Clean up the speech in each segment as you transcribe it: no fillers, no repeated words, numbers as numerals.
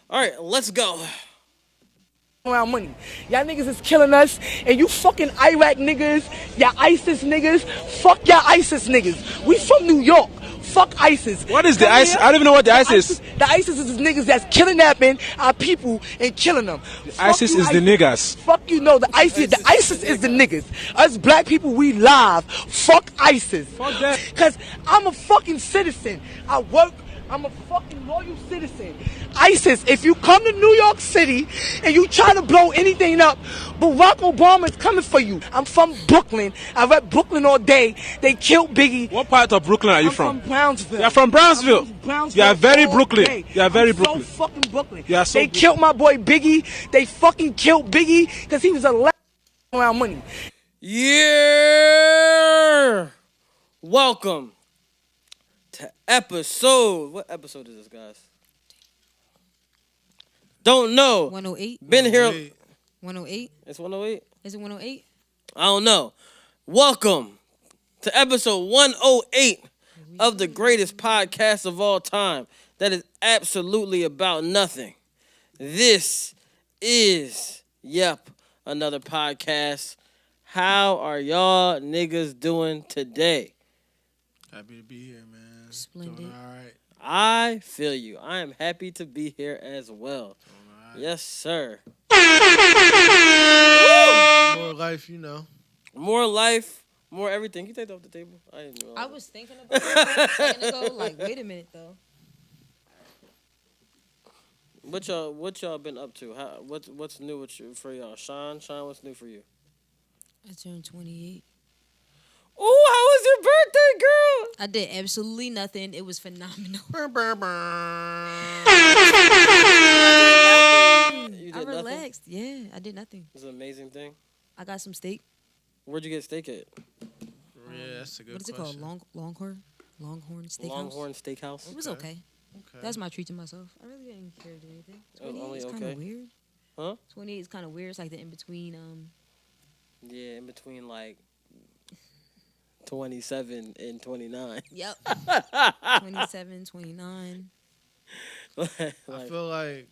All right, let's go. Around money. Y'all niggas is killing us, and you fucking Iraq niggas, y'all ISIS niggas, fuck y'all ISIS niggas. We from New York. Fuck ISIS. What is the Come ISIS? here. I don't even know what the ISIS is. The ISIS is the niggas that's kidnapping our people and killing them. ISIS is the niggas. Fuck you, no, the ISIS is the niggas. Us black people, we live. Fuck ISIS. Fuck that. Cause I'm a fucking citizen. I work. I'm a fucking loyal citizen. ISIS, if you come to New York City and you try to blow anything up, Barack Obama is coming for you. I'm from Brooklyn. I rep Brooklyn all day. They killed Biggie. What part of Brooklyn are you I'm from Brownsville. You're from Brownsville. I'm from Brownsville. You are very all Brooklyn. day. You are very I'm Brooklyn. So fucking Brooklyn. You are so they Brooklyn. killed my boy Biggie. They fucking killed Biggie because he was a around money. Yeah. Welcome to episode. What episode is this, guys? Don't know. 108. Been here. 108. It's 108. Is it 108? I don't know. Welcome to episode 108 of the greatest podcast of all time. That is absolutely about nothing. This is, another podcast. How are y'all niggas doing today? Happy to be here, man. Splendid. Doing all right. I feel you. I am happy to be here as well. Doing all right. Yes, sir. More life, you know. More life, more everything. You take that off the table? I didn't know. I was thinking about it a second ago. Like, wait a minute, though. What y'all been up to? What's new with you, for y'all? Sean, what's new for you? I turned 28. Ooh, how was your birthday, girl? I did absolutely nothing. It was phenomenal. You I did nothing? relaxed. Yeah, I did nothing. It's an amazing thing. I got some steak. Where'd you get steak at? Yeah, that's a good What is it question. called? Longhorn Steakhouse? Longhorn Steakhouse. It was okay. Okay. That's my treat to myself. I really didn't care to do anything. Oh, 28 only is kind okay? of weird. Huh? 28 is kind of weird. It's like the in-between. Yeah, in between like 27 and 29. Yep. 27, 29. I feel like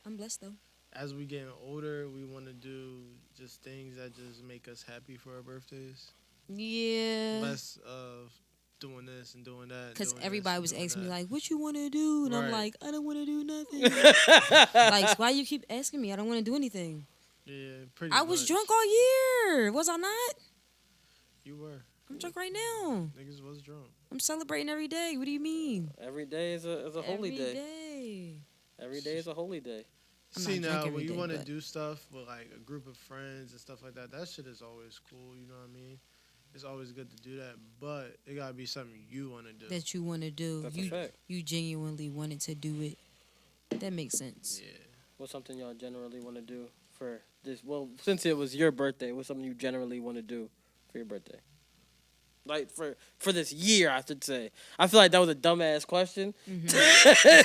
I'm blessed, though. as we getting older, we want to do just things that just make us happy for our birthdays. Yeah. Less of doing this and doing that. Because doing everybody this was and doing asking me, that. like, what you want to do? And I'm Right. like, I don't want to do nothing. Like, why you keep asking me? I don't want to do anything. Yeah, pretty I was much. drunk all year. Was I not? You were. I'm drunk right now. Niggas was drunk. I'm celebrating every day. What do you mean? Every day is a holy Every day. day. Every day is a holy day. I'm See, not drunk now, every when you day, want to but- do stuff with, like, a group of friends and stuff like that, that shit is always cool, you know what I mean? It's always good to do that, but it got to be something you want to do. That you want to do. That's a fact. You genuinely wanted to do it. That makes sense. Yeah. What's something y'all generally want to do for this? Well, since it was your birthday, what's something you generally want to do for your birthday? Like for this year, I should say. I feel like that was a dumbass question.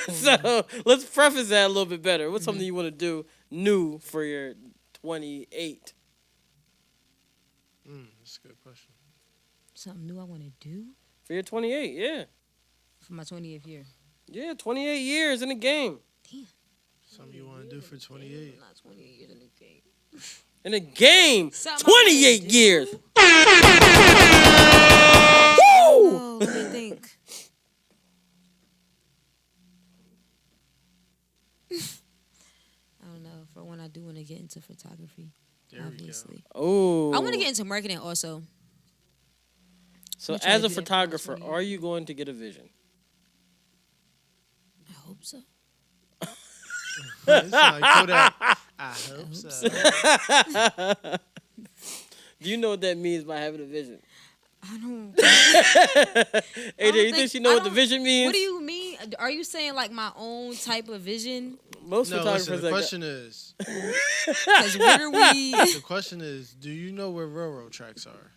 So let's preface that a little bit better. What's something you want to do new for your 28? That's a good question. Something new I want to do For your 28, yeah. for my 20th year. Yeah, 28 years in the game. Damn. Something you want to do for 28. Not 28 years in the game. In the game, Something I 28 wanna do. years. Oh, let me think. I don't know. For when I do want to get into photography, There we go. obviously. Oh. I want to get into marketing also. So I'm trying as to a do that for my photographer, 20 are you going to get a vision? I hope so. It's like Kodak. I hope so. Do you know what that means by having a vision? I don't. AJ, you think she know what the vision means? What do you mean? Are you saying like my own type of vision? Most No, photographers listen, the like question is, Because where are we? the question is, do you know where railroad tracks are?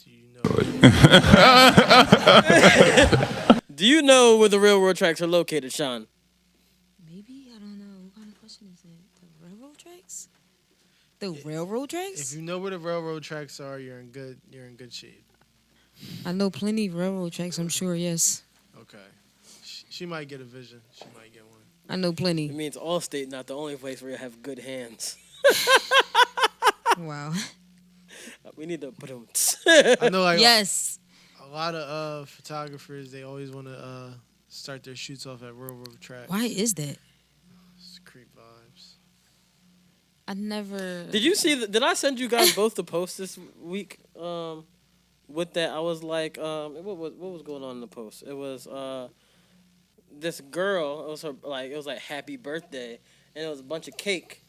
Do you know? Do you know where the railroad tracks are located, Sean? Maybe I don't know. What kind of question is that? The railroad tracks? The railroad tracks? If you know where the railroad tracks are, you're in good shape. I know plenty of railroad tracks. I'm sure. Yes. Okay. She might get a vision. She might get one. I know It plenty. means Allstate not the only place where you have good hands. Wow. We need to put them. I know, like Yes. a lot of photographers. They always want to start their shoots off at railroad tracks. Why is that? It's creep vibes. I never. Did you see? Did I send you guys both the post this week? With that, I was like, what was going on in the post? It was this girl. It was her it was like happy birthday, and it was a bunch of cake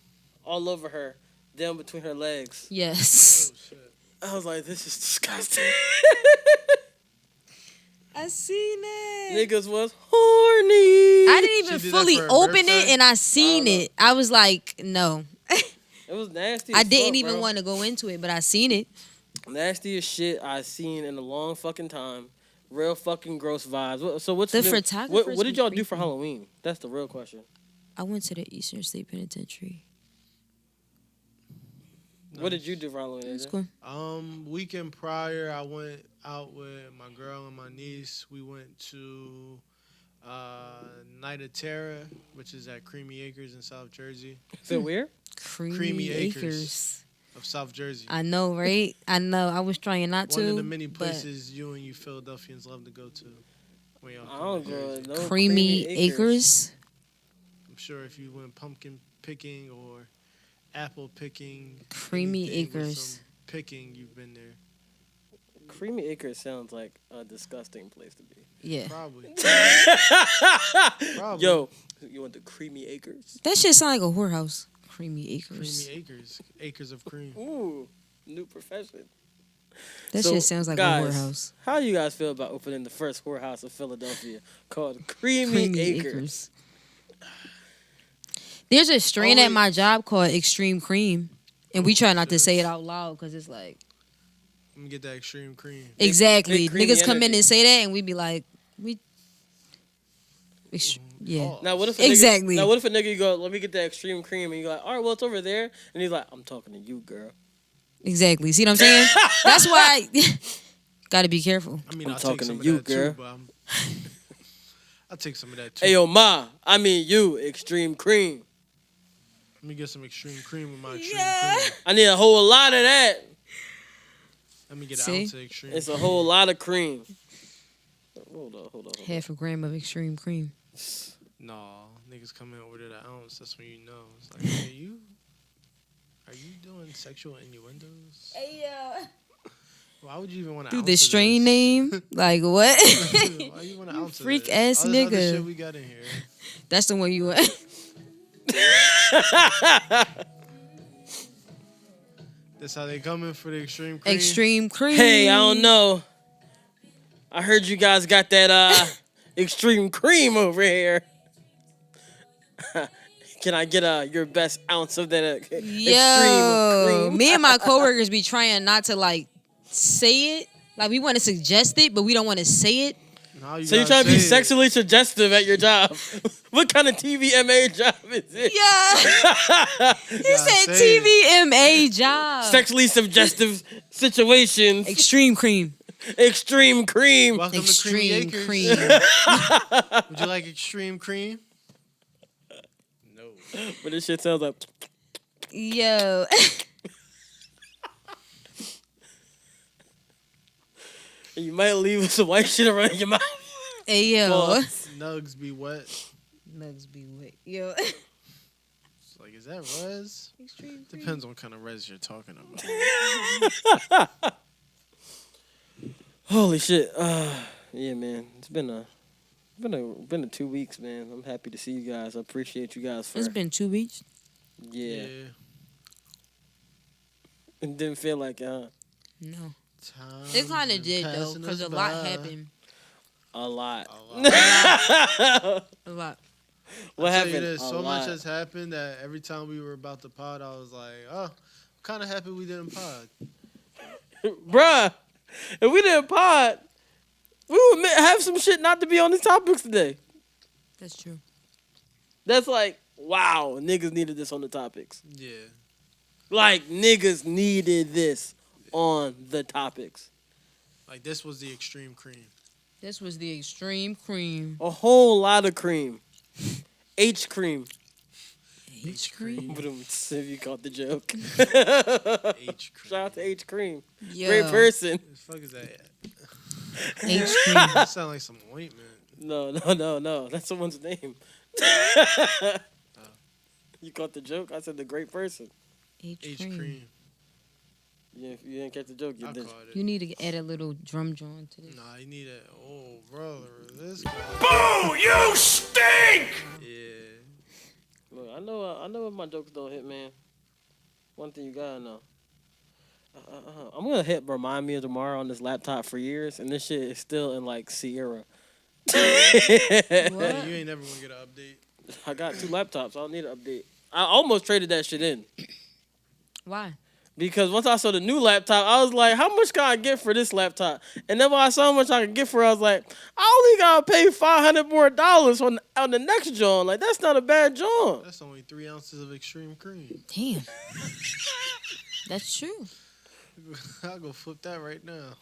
all over her, down between her legs. Yes. Oh shit. I was like, this is disgusting. I seen it. Niggas was horny. I didn't even She did that fully for her open birthday? it, and I seen it. I was like, no. It was nasty. I as didn't fuck, even bro. want to go into it, but I seen it. Nastiest shit I seen in a long fucking time. Real fucking gross vibes. So what's The new? photographers What did be y'all do for creepy. Halloween? That's the real question. I went to the Eastern State Penitentiary. What did you do for Halloween? It's AJ? cool. Weekend prior, I went out with my girl and my niece. We went to Night of Terror, which is at Creamy Acres in South Jersey. Is it weird? Creamy Acres. Acres. Of South Jersey. I know, right? I know. I was trying not to. One of the many but places you and you Philadelphians love to go to. When y'all I come don't to go. Jersey. No Creamy Acres. I'm sure if you went pumpkin picking or apple picking, Creamy anything with Acres. some picking, you've been there. Creamy Acres sounds like a disgusting place to be. Yeah. Probably. Probably. Yo, you went to Creamy Acres? That shit sound like a whorehouse. Creamy Acres. Creamy Acres. Acres of cream. Ooh, new profession. That So, shit sounds like guys, a whorehouse. How do you guys feel about opening the first whorehouse of Philadelphia called Creamy, Acres? There's a strain at Always- my job called Extreme Cream, and we try not to say it out loud because it's like Let me get that extreme cream. exactly big creamy niggas come in energy. and say that, and we be like, yeah. Oh. Now what if a Exactly. Nigga, now what if a nigga you go, let me get that extreme cream, and you go like, all right, well it's over there, and he's like, I'm talking to you, girl. Exactly. See what I'm saying? That's why gotta be careful. I mean, I'm I'll talking take some to of you, that girl. too, but I'll take some of that too. Hey yo, ma, I mean you, extreme cream. Let me get some extreme cream with my extreme Yeah. cream. I need a whole lot of that. Let me get See? an ounce of extreme It's a cream. whole lot of cream. Hold on. Half a gram of Extreme Cream. No, niggas come in and order the ounce. That's when you know. It's like, hey, are you doing sexual innuendos? Hey yo. Why would you even want to Dude, the strain name? Like what? Why you want to ounce of freak this? ass All this other nigga. shit we got in here. That's the one you want. That's how they coming for the extreme cream. Extreme Cream. Hey, I don't know. I heard you guys got that extreme cream over here. Can I get your best ounce of that extreme Yo, cream? me and my coworkers be trying not to like say it. Like we want to suggest it, but we don't want to say it. No, you So you're gotta trying to be say it. sexually suggestive at your job? What kind of TVMA job is it? Yeah, he gotta said say TVMA job. Sexually suggestive situations. Extreme Cream. Extreme cream. Welcome to Creamy Extreme Acres. Cream. Would you like extreme cream? No. But this shit sounds like. Yo. And you might leave with some white shit around your mouth. Hey yo. Boy. Nugs be wet. Nugs be wet. Yo. It's like, is that res? Extreme Cream. Depends on what kind of res you're talking about. Holy shit. Yeah, man. It's been a 2 weeks, man. I'm happy to see you guys. I appreciate you guys for It's been 2 weeks. yeah. It didn't feel like No. Time It kind of is did though, passing because us a lot by. happened. a lot. A lot. What I'll tell you happened? this, A so lot. much has happened that every time we were about to pod, I was like, oh, I'm kind of happy we didn't pod. Bruh, if we didn't pod, we would have some shit not to be on the topics today. That's true. That's like, wow, niggas needed this on the topics. Yeah. Like, niggas needed this on the topics. Like, this was the extreme cream. This was the extreme cream. A whole lot of cream. H cream. H cream? If you caught the joke. H cream. Shout out to H cream. Yeah. Great person. What the fuck is that? H cream. That sound like some ointment. No. That's someone's name. You caught the joke? I said the great person. H cream. Yeah, if you didn't catch the joke, you did. You need to add a little drum joint to this. Nah, you need a. Oh, brother, this guy. Boo! You stink! Yeah. Look, I know if my jokes don't hit, man. One thing you gotta know. I'm gonna hit remind me of tomorrow on this laptop for years, and this shit is still in like Sierra. Yeah, you ain't never gonna get an update. I got 2 laptops. I don't need an update. I almost traded that shit in. Why? Because once I saw the new laptop, I was like, how much can I get for this laptop? And then when I saw how much I could get for it, I was like, I only got to pay $500 more on the next joint. Like, that's not a bad joint. That's only 3 ounces of extreme cream. Damn. That's true. I'll go flip that right now.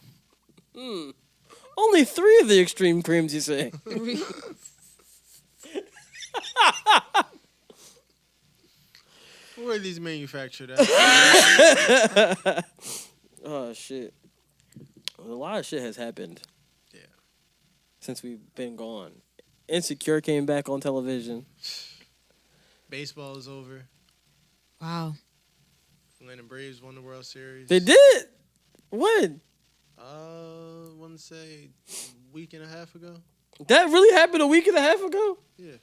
Only 3 of the extreme creams, you say? Where are these manufactured at? Oh, shit. A lot of shit has happened. Yeah. Since we've been gone. Insecure came back on television. Baseball is over. Wow. Atlanta Braves won the World Series. They did? When? I want to say a week and a half ago. That really happened a week and a half ago? Yeah.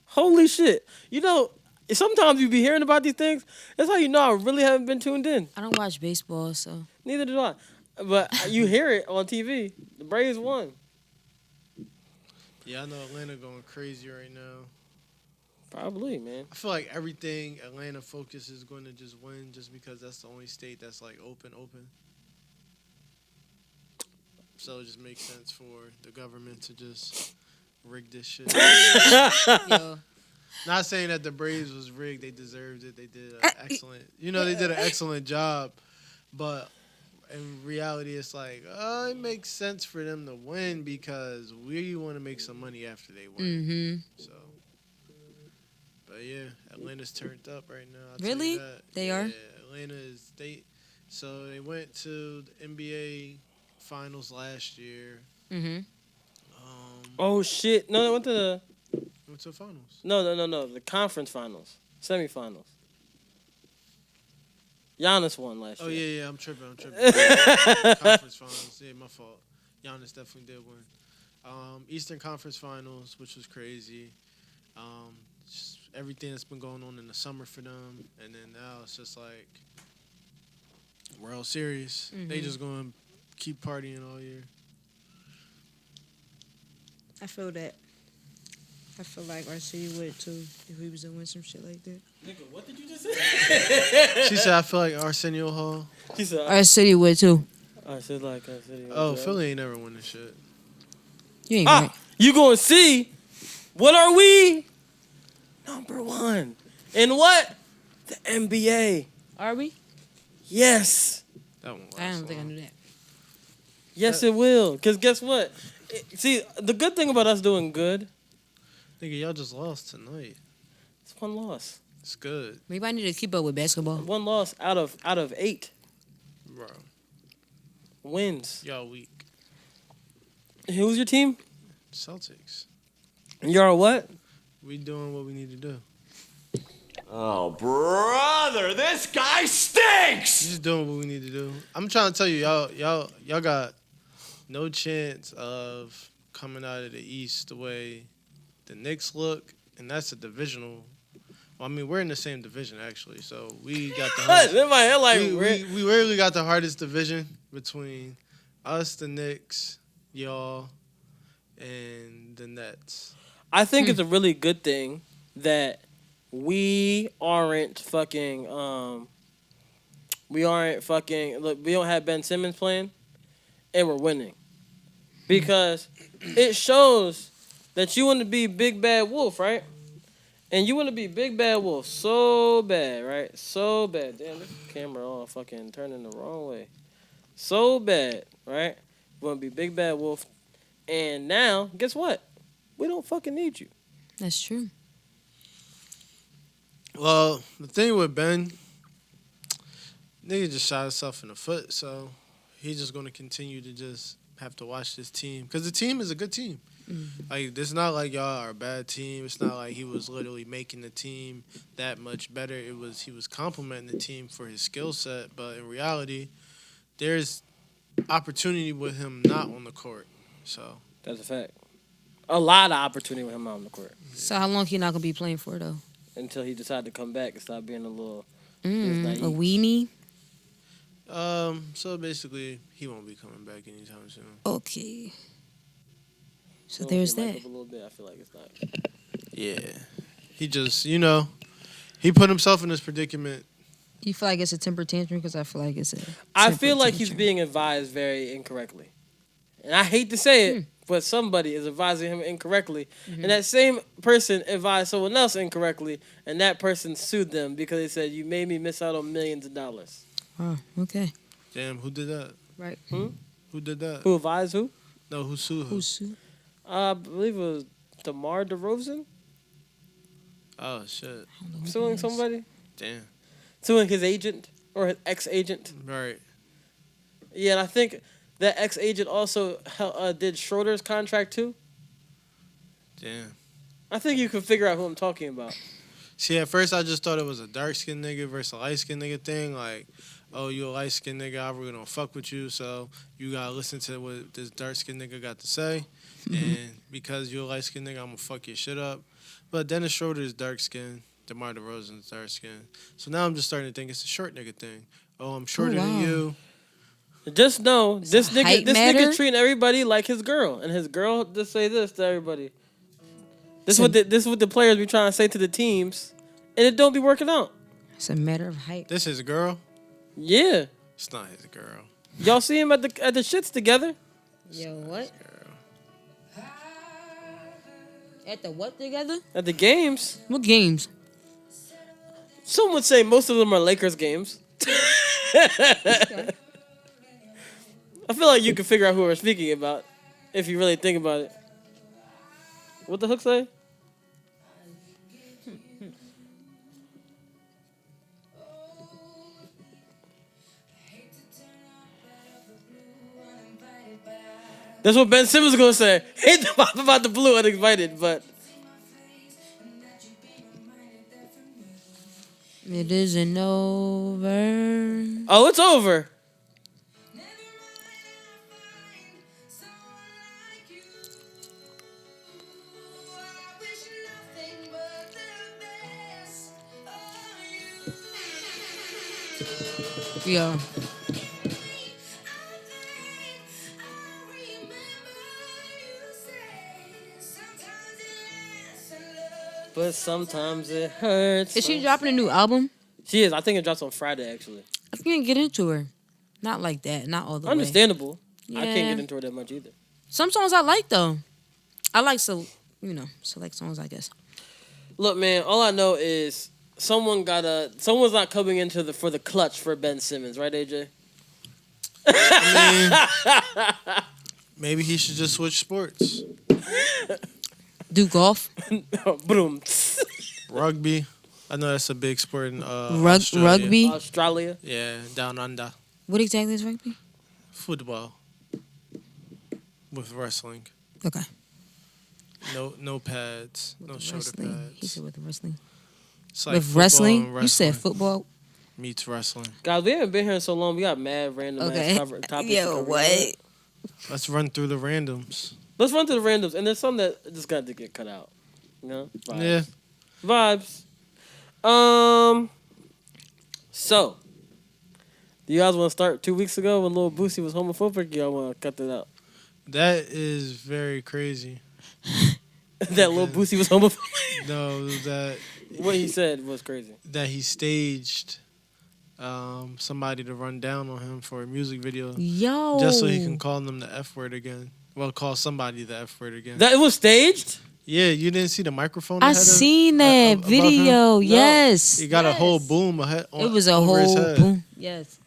Holy shit. You know, sometimes you be hearing about these things. That's how you know I really haven't been tuned in. I don't watch baseball, so. Neither do I. But you hear it on TV. The Braves won. Yeah, I know Atlanta going crazy right now. Probably, man. I feel like everything Atlanta focus is going to just win just because that's the only state that's like open. So it just makes sense for the government to just rig this shit. Yo. Not saying that the Braves was rigged. They deserved it. They did an excellent, they did an excellent job. But in reality, it's like, it makes sense for them to win because we want to make some money after they win. Mm-hmm. So, but yeah, Atlanta's turned up right now. I'll Really? tell you that. They are? Yeah, Atlanta is So they went to the NBA Finals last year. Mm-hmm. Oh, shit. No, they went to the... Went to the finals. No. The conference finals. Semifinals. Giannis won last year. Oh, yeah, I'm tripping. Conference finals. Yeah, my fault. Giannis definitely did win. Eastern Conference Finals, which was crazy. Just everything that's been going on in the summer for them. And then now it's just like World Series. Mm-hmm. They just going to keep partying all year. I feel that. I feel like our city would too if we was doing some shit like that. Nigga, what did you just say? She said, I feel like Arsenio Hall. She said, Our city would too. I said like I said. Oh, Philly ain't never won this shit. You ain't right. You gonna see? What are we? Number 1. In what? The NBA. Are we? Yes. That one. I don't think I knew that. Yes, it will. Because guess what? See, the good thing about us doing good. Nigga, y'all just lost tonight. It's 1 loss. It's good. Maybe I need to keep up with basketball. 1 loss out of 8 Bro, wins. y'all weak. Who's your team? Celtics. You're what? We doing what we need to do. Oh, brother, this guy stinks! We just doing what we need to do. I'm trying to tell you, y'all got no chance of coming out of the East the way the Knicks look, and that's a divisional. Well, I mean, we're in the same division actually, so we got the hardest. In my head, like we really got the hardest division between us, the Knicks, y'all, and the Nets. I think it's a really good thing that we aren't fucking. Look, we don't have Ben Simmons playing, and we're winning, because it shows that you want to be Big Bad Wolf, right? And you want to be Big Bad Wolf so bad, right? So bad. Damn, this camera all fucking turning the wrong way. So bad, right? You want to be Big Bad Wolf, And now, guess what? We don't fucking need you. That's true. Well, the thing with Ben, nigga just shot himself in the foot, so he's just going to continue to just have to watch this team. Because the team is a good team. Like, it's not like y'all are a bad team. It's not like he was literally making the team that much better. He was complimenting the team for his skill set, but in reality, there's opportunity with him not on the court. So That's a fact. A lot of opportunity with him out on the court. So how long he not gonna be playing for though? Until he decided to come back and stop being a little A naive. weenie. so basically, he won't be coming back anytime soon. Okay. So Little there's bit, like, that. up a little bit. I feel like it's not. Yeah, he just he put himself in this predicament. You feel like it's a temper tantrum because I feel like it's a. I temper feel like he's tantrum. being advised very incorrectly. And I hate to say it, but somebody is advising him incorrectly. And that same person advised someone else incorrectly, and that person sued them because they said, you made me miss out on millions of dollars. Oh, okay. Damn, who did that? Right. Who did that? Who advised who? No, who sued who? Who's Sue? I believe it was DeMar DeRozan Oh shit! suing somebody. Damn. Suing his agent or his ex-agent. Right. Yeah, and I think that ex-agent also did Schroeder's contract too. Damn. I think you can figure out who I'm talking about. See, at first I just thought it was a dark-skinned nigga versus a light-skinned nigga thing. Like, oh, you a light-skinned nigga, we're gonna fuck with you, so you gotta listen to what this dark-skinned nigga got to say. And because you a light-skinned nigga, I'm gonna fuck your shit up. But Dennis Schroeder is dark-skinned. DeMar DeRozan's dark-skinned. So now I'm just starting to think it's a short nigga thing. Oh, I'm shorter than you. Just know this height nigga matter? treating everybody like his girl, and his girl just say this to everybody. This is what the players be trying to say to the teams, and it don't be working out. It's a matter of height. This is a girl? Yeah, It's not his girl. y'all see him at the shits together. Yo, what? Girl. At the what together? At the games. What games? Some would say most of them are Lakers games. I feel like you can figure out who we're speaking about if you really think about it. What the hook say? That's what Ben Simmons is gonna say. Hate the pop about the blue uninvited, but It isn't over. oh, it's over. Yeah. But sometimes it hurts. Is she dropping a new album? She is. I think it drops on Friday, actually. I can't get into her. Not like that. Not all the way. Understandable. I can't Yeah. get into it that much either. Some songs I like though. I like select songs, I guess. Look, man, all I know is someone's not coming into for the clutch for Ben Simmons, right, AJ? Maybe he should just switch sports. Do golf. Boom. Rugby. I know that's a big sport in Australia. Rugby. Australia. Yeah, down under. What exactly is rugby? Football. With wrestling. Okay. No pads. No shoulder Wrestling. He pads. said with wrestling. It's like With football wrestling? and You said football. meets wrestling. Guys, we haven't been here in so long. We got mad random Okay. ass topics. to Yo, cover. what? Let's run through the randoms. Let's run through the randoms, and there's some that just got to get cut out. You know? Vibes. Yeah. Vibes. So, do you guys want to start 2 weeks ago when Lil Boosie was homophobic? Y'all want to cut that out? That is very crazy. That Lil Boosie was homophobic? No, that What he said was crazy. that he staged somebody to run down on him for a music video Yo. just so he can call them the F word again. Well, call somebody the F word again. That it was staged? Yeah, you didn't see the microphone? I ahead of- seen that above him? video. Yes. He got a whole boom ahead. It was a over his whole head. boom. Yes.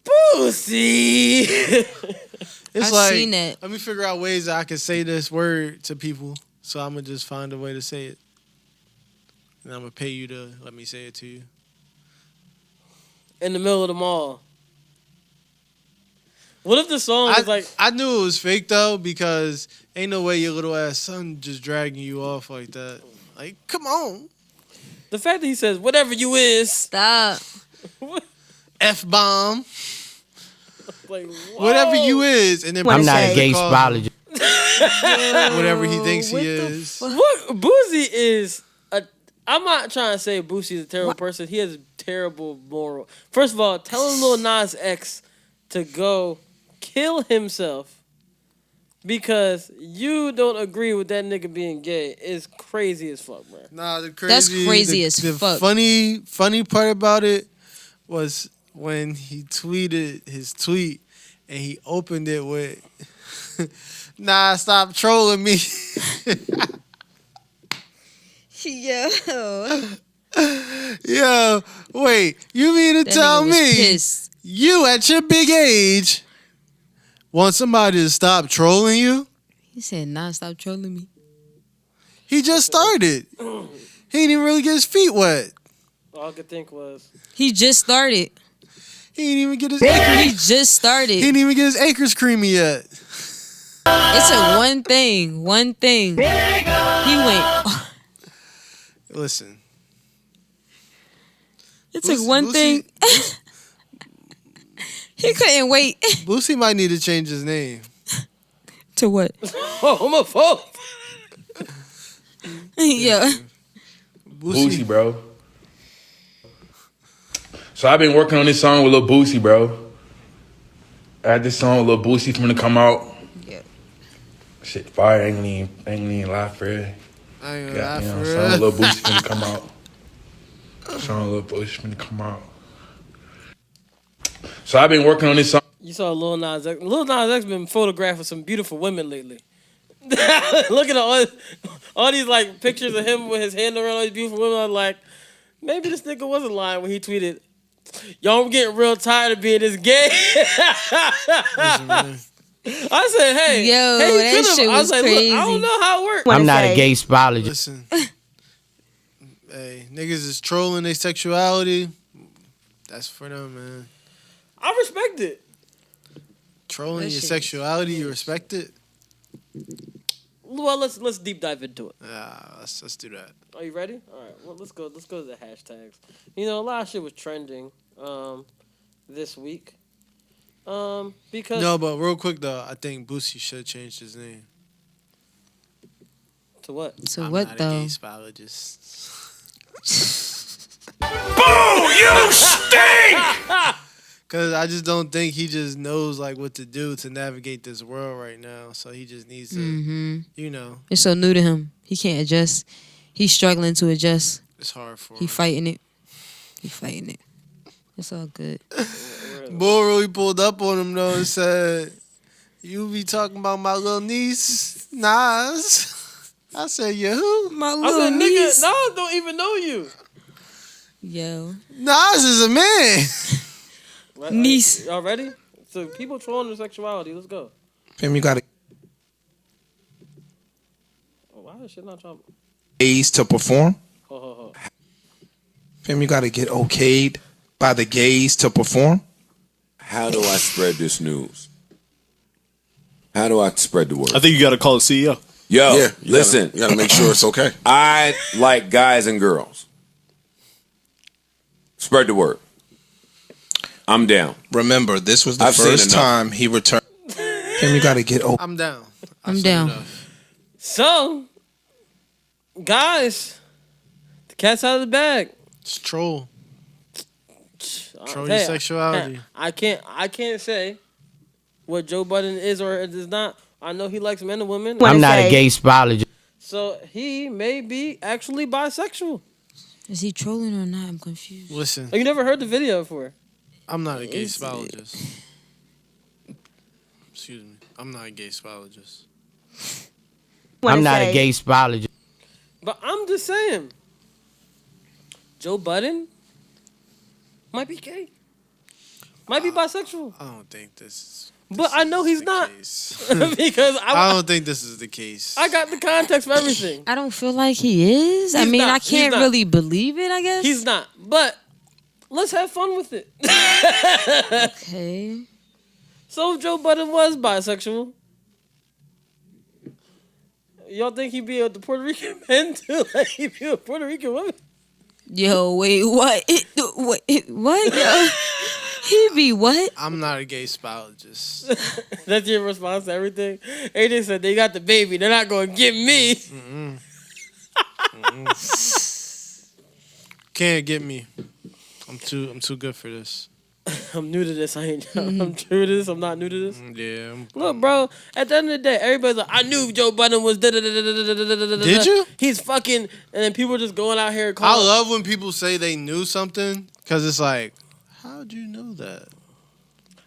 Boosie! It's I've like, seen that. let me figure out ways that I can say this word to people. So I'm gonna just find a way to say it, and I'm gonna pay you to let me say it to you. In the middle of the mall. What if the song was like... I knew it was fake though, because ain't no way your little ass son just dragging you off like that. Like, come on. The fact that he says, whatever you is... Stop. F-bomb. Like, whatever you is. And then I'm not proceeds a to gay call spologist. whatever he thinks he is. What? Boosie is... I'm not trying to say Boosie is a terrible person. He has terrible moral. First of all, telling Lil Nas X to go kill himself because you don't agree with that nigga being gay is crazy as fuck, bro. Nah, That's crazy as fuck. The funny part about it was when he tweeted his tweet and he opened it with, "Nah, stop trolling me." Yo. Yo, wait, you mean to That tell nigga was me pissed. you at your big age want somebody to stop trolling you? He said, nah, stop trolling me. He just started. He didn't even really get his feet wet. All I could think was... He just started. He didn't even get his He acres. just started. He didn't even get his acres creamy yet. It's a one thing. He went... Listen. It took one thing. He couldn't wait. Boosie might need to change his name. To what? Homophobe. Yeah. Boosie, bro. So I've been working on this song with Lil Boosie, bro. I had this song with Lil Boosie finna come out. Yeah. Shit, fire, ain't even lie for real. I ain't gonna Yeah, lie you know, for song with real. Lil Boosie finna come out. Song with Lil Boosie finna come out. So I've been working on this song. You saw Lil Nas X. Lil Nas X been photographed with some beautiful women lately. Look at all these like pictures of him with his hand around all these beautiful women. I'm like, maybe this nigga wasn't lying when he tweeted, "Y'all, I'm getting real tired of being this gay." I said, hey, Yo, hey, that shit was like, crazy. Look, I don't know how it works. I'm not a gay spologist. Listen. Hey, niggas is trolling their sexuality. That's for them, man. I respect it. Trolling That your shit sexuality, you respect it? Well, let's deep dive into it. Let's do that. Are you ready? All right. Well, let's go to the hashtags. You know, a lot of shit was trending this week. Because No, but real quick though, I think Boosie should have changed his name. to what? So I'm what not though? a gay spologist. Boo! You stink! Cause I just don't think he just knows like what to do to navigate this world right now. So he just needs to, you know, It's so new to him. He can't adjust. He's struggling to adjust. it's hard for He him. fighting it. It's all good. Boy really pulled up on him though and said, "You be talking about my little niece, Nas." I said, "Yeah, who?" My I little said, niece. nigga, Nas don't even know you. Yo. Nas is a man. Right, Niece. Y'all ready? So people trolling their sexuality. Let's go. Fam, you gotta Oh, why is shit not trying? gays to perform. Ho. Fam, you gotta get okayed by the gays to perform. How do I spread this news? How do I spread the word? I think you got to call the CEO. Yo, Yeah, listen. You gotta make sure it's okay. I like guys and girls. Spread the word. I'm down. Remember, this was the I've seen first enough. time he returned. Fam, you gotta get okayed. I'm down. I'm down. So, guys, the cat's out of the bag. It's troll. Troll Hey, your sexuality. I can't say what Joe Budden is or is not. I know he likes men and women. I'm not a gay spologist. So he may be actually bisexual. Is he trolling or not? I'm confused. Listen, Oh, you never heard the video before? I'm not a gay Is it? spologist. Excuse me. I'm not a gay spologist. I'm not a gay spologist. But I'm just saying, Joe Budden might be gay. Might be bisexual. I don't think this. But I know he's not. Because I don't think this is the case. I got the context for everything. I don't feel like he is. I mean, I can't really believe it, I guess. He's not. But let's have fun with it. Okay. So if Joe Budden was bisexual, y'all think he'd be with the Puerto Rican men too? Like he'd be with Puerto Rican women? Yo, wait, what? What? Yo, he be what? I'm not a gay spologist. That's your response to everything? AJ said they got the baby. They're not going to get me. Can't get me. I'm too good for this. I'm new to this. I'm true to this. I'm not new to this. Yeah. Look, bro. At the end of the day, everybody's like, I knew Joe Budden was da da da da da da da da da. Did you? He's fucking, and then people are just going out here. I love when people say they knew something because it's like, how'd you know that?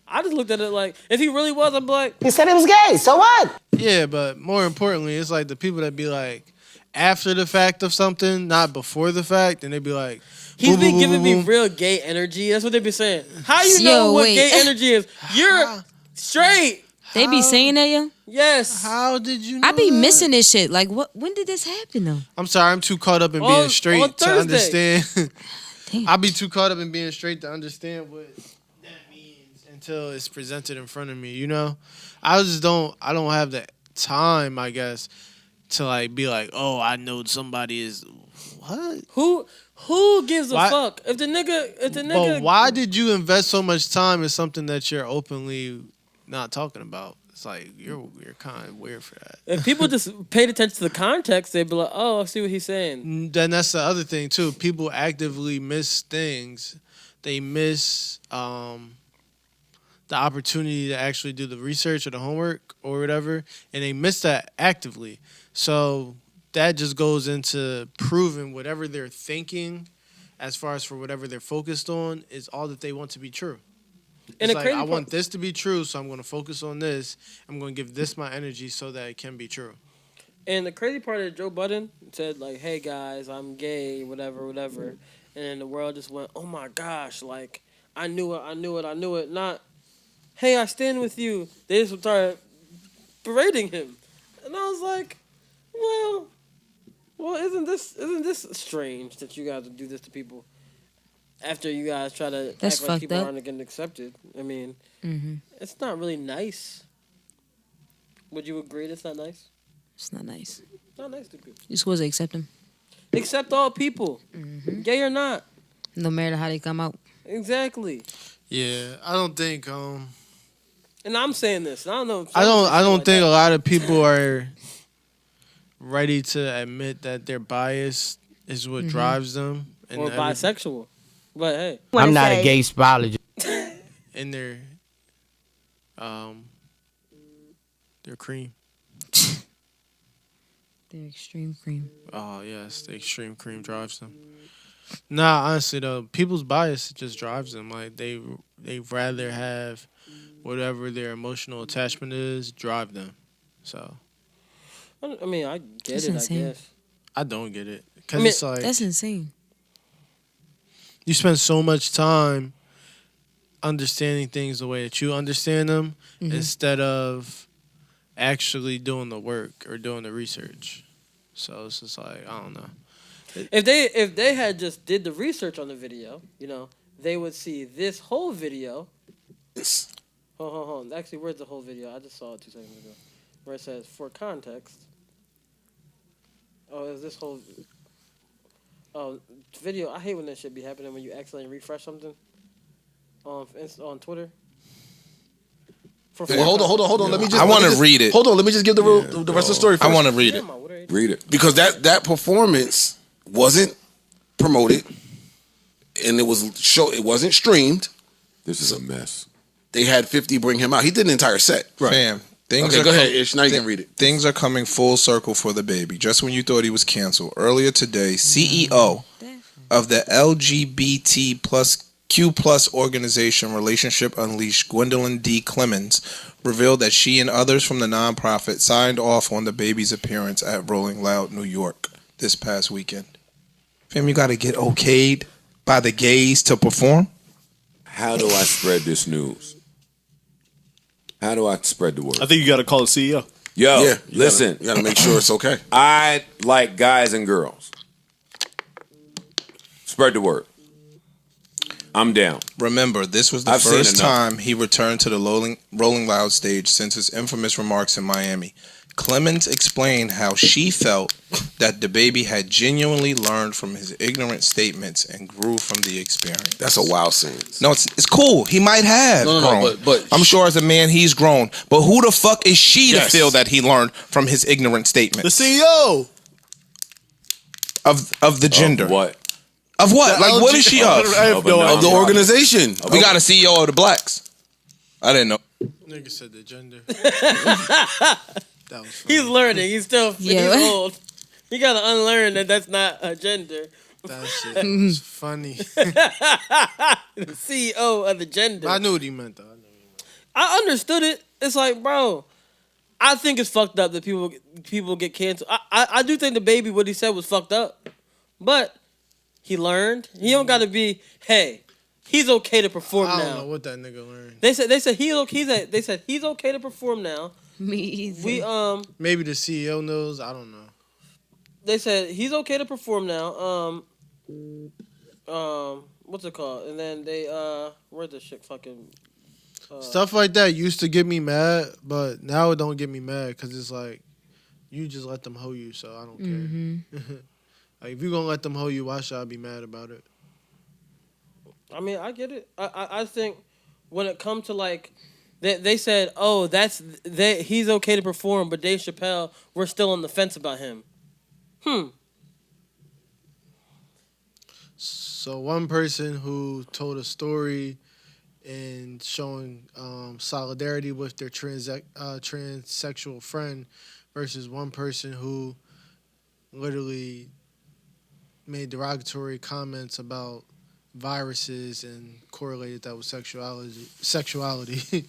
I just looked at it like, if he really was, I'm like, He said he was gay, so what? Yeah, but more importantly, it's like the people that be like after the fact of something, not before the fact, and they be like, he's boom, been boom, giving boom, me boom. real gay energy. That's what they be saying. How you know what gay energy is? You're straight. They be saying that, yo? Yes. How did you know I be that? missing this shit. Like, what? When did this happen, though? I'm sorry, I'm too caught up in On- being straight on to Thursday. understand. I be too caught up in being straight to understand what that means until it's presented in front of me, you know? I don't have the time, I guess, to like be like, oh, I know somebody is what? Who gives a Why- fuck? If the nigga But why did you invest so much time in something that you're openly not talking about? It's like you're kind of weird for that. if people just paid attention to the context, they'd be like, oh, I see what he's saying. Then that's the other thing too. People actively miss things. They miss the opportunity to actually do the research or the homework or whatever, and they miss that actively. So that just goes into proving whatever they're thinking, as far as for whatever they're focused on, is all that they want to be true. And It's the like, crazy I part- want this to be true, so I'm going to focus on this. I'm going to give this my energy so that it can be true. And the crazy part is Joe Budden said, like, hey, guys, I'm gay, whatever. And then the world just went, oh, my gosh, like, I knew it. Not, hey, I stand with you. They just started berating him. And I was like, well, isn't this strange that you guys would do this to people after you guys try to That's act like people fucked up. aren't getting accepted? I mean, Mm-hmm. it's not really nice. Would you agree that's not nice? It's not nice. Not nice to people. You're supposed to accept them. Accept all people, gay or not. No matter how they come out. Exactly. Yeah, I don't think. And I'm saying this. I don't know. I don't think a lot of people are ready to admit that their bias is what drives them. And Or bisexual. But hey, I'm not a gay spologist. in their cream. The extreme cream. Oh yes, the extreme cream drives them. Nah, honestly though, people's bias just drives them. Like they rather have whatever their emotional attachment is drive them. So I mean, I get That's it. insane. I guess. I don't get it because I mean, it's like That's insane. you spend so much time understanding things the way that you understand them instead of actually doing the work or doing the research. So it's just like, I don't know. If they had just did the research on the video, you know, they would see this whole video. Hold on. Actually, where's the whole video? I just saw it 2 seconds ago. Where it says, for context. Oh, is this whole video? I hate when that shit be happening when you accidentally refresh something on Twitter. Well, hold on. Let me just. I want to read it. Hold on. Let me just give the rest of the story first. I want to read it. Read it. Because that performance wasn't promoted, and it wasn't streamed. This is a mess. They had 50 bring him out. He did an entire set. Fam, things Okay, are go ahead, Ish. Now you can read it. Things are coming full circle for the baby. Just when you thought he was canceled, earlier today, CEO of the LGBT plus Q plus organization Relationship Unleashed, Gwendolyn D. Clemens, revealed that she and others from the nonprofit signed off on the baby's appearance at Rolling Loud, New York this past weekend. Fam, you got to get okayed by the gays to perform? How do I spread this news? How do I spread the word? I think you got to call the CEO. Yo, Yeah, listen. you gotta make sure it's okay. I like guys and girls. Spread the word. I'm down. Remember, this was the I've seen first enough. time he returned to the Rolling Loud stage since his infamous remarks in Miami. Clemens explained how she felt that the baby had genuinely learned from his ignorant statements and grew from the experience. That's a wild sentence. No, it's cool. He might have grown. But I'm sure as a man he's grown. But who the fuck is she Yes. to feel that he learned from his ignorant statements? The CEO Of the gender. Of what? Of what? The Like, what LG is she I of? have no of the idea. organization. We got a CEO of the blacks. I didn't know. Nigga said the gender. That was funny. He's learning. He's still Yeah. he's old. You gotta unlearn that that's not a gender. That shit was funny. The CEO of the gender. I knew what he meant though. I understood it. It's like, bro, I think it's fucked up that people get canceled. I do think the baby, what he said was fucked up, but he learned. He don't got to be. Hey, he's okay to perform I now. don't know what that nigga learned. They said he's okay. They said he's okay to perform now. Me either. We Maybe the CEO knows. I don't know. They said he's okay to perform now. What's it called? And then they where's the shit fucking Stuff like that used to get me mad, but now it don't get me mad because it's like you just let them hoe you, so I don't care. Like if you gonna let them hoe you, why should I be mad about it? I mean, I get it. I think when it comes to like, they said, oh, he's okay to perform, but Dave Chappelle, we're still on the fence about him. So one person who told a story and showing solidarity with their transsexual friend versus one person who literally made derogatory comments about viruses and correlated that with sexuality.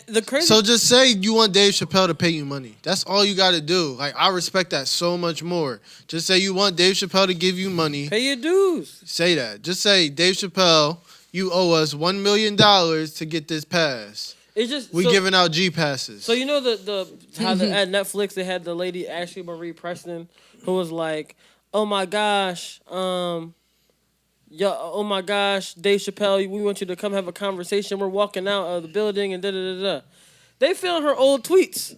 The crazy. So just say you want Dave Chappelle to pay you money. That's all you got to do. Like, I respect that so much more. Just say you want Dave Chappelle to give you money. Pay your dues. Say that. Just say, Dave Chappelle, you owe us $1 million to get this pass. It's just We giving out G passes. So you know how at Netflix they had the lady Ashley Marie Preston who was like, oh my gosh, oh my gosh, Dave Chappelle, we want you to come have a conversation. We're walking out of the building and da da da da. They found her old tweets.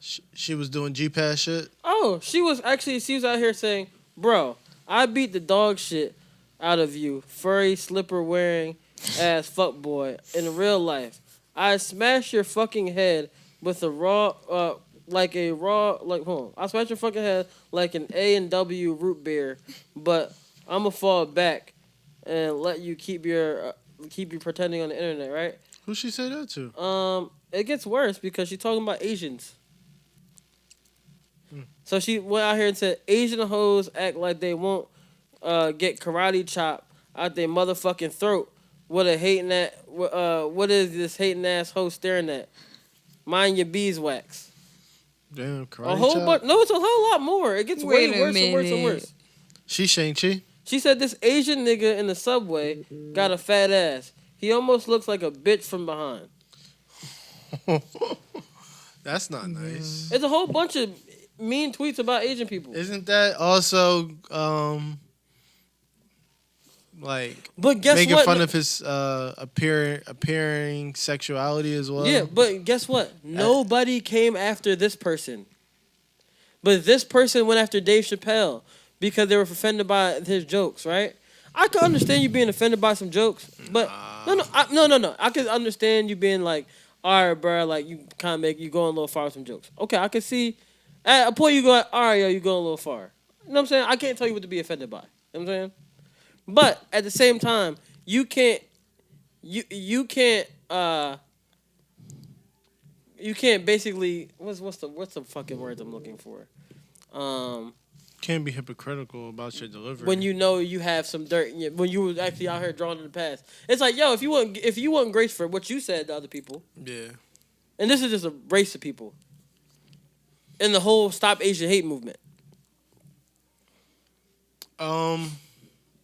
She was doing G pass shit. Oh, she was out here saying, bro, I beat the dog shit out of you, furry slipper wearing ass fuckboy in real life. I smash your fucking head with a I smash your fucking head like an A&W root beer, but I'ma fall back and let you keep you pretending on the internet, right? Who she say that to? It gets worse because she's talking about Asians. So she went out here and said Asian hoes act like they won't get karate chop out their motherfucking throat. What is this hating ass hoe staring at? Mind your beeswax. Damn, karate A whole chop? bunch. No, it's a whole lot more. It gets way worse and worse and worse. She Shang-Chi? She said this Asian nigga in the subway got a fat ass. He almost looks like a bitch from behind. That's not nice. It's a whole bunch of mean tweets about Asian people. Isn't that also but guess making what? fun of his appearing sexuality as well? Yeah, but guess what? Nobody came after this person. But this person went after Dave Chappelle because they were offended by his jokes, right? I can understand you being offended by some jokes, but no. I can understand you being like, all right, bro, like you kind of you going a little far with some jokes. Okay, I can see at a point you go, all right, yo, you going a little far. You know what I'm saying? I can't tell you what to be offended by. You know what I'm saying? But at the same time, you can't basically what's the fucking words I'm looking for? Can't be hypocritical about your delivery. When you know you have some dirt, when you were actually out here drawing in the past, it's like, yo, if you want grace for what you said to other people, yeah, and this is just a race of people, in the whole Stop Asian Hate movement.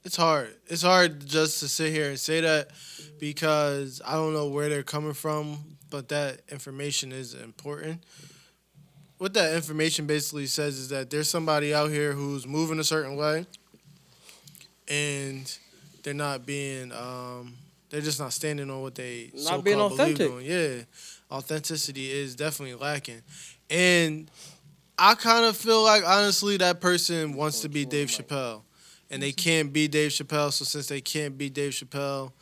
It's hard. It's hard just to sit here and say that because I don't know where they're coming from, but that information is important. What that information basically says is that there's somebody out here who's moving a certain way, and they're not being, they're just not standing on what they Not being authentic. on. Yeah, authenticity is definitely lacking, and I kind of feel like honestly that person wants to be Dave Chappelle. And they can't be Dave Chappelle, so since they can't be Dave Chappelle,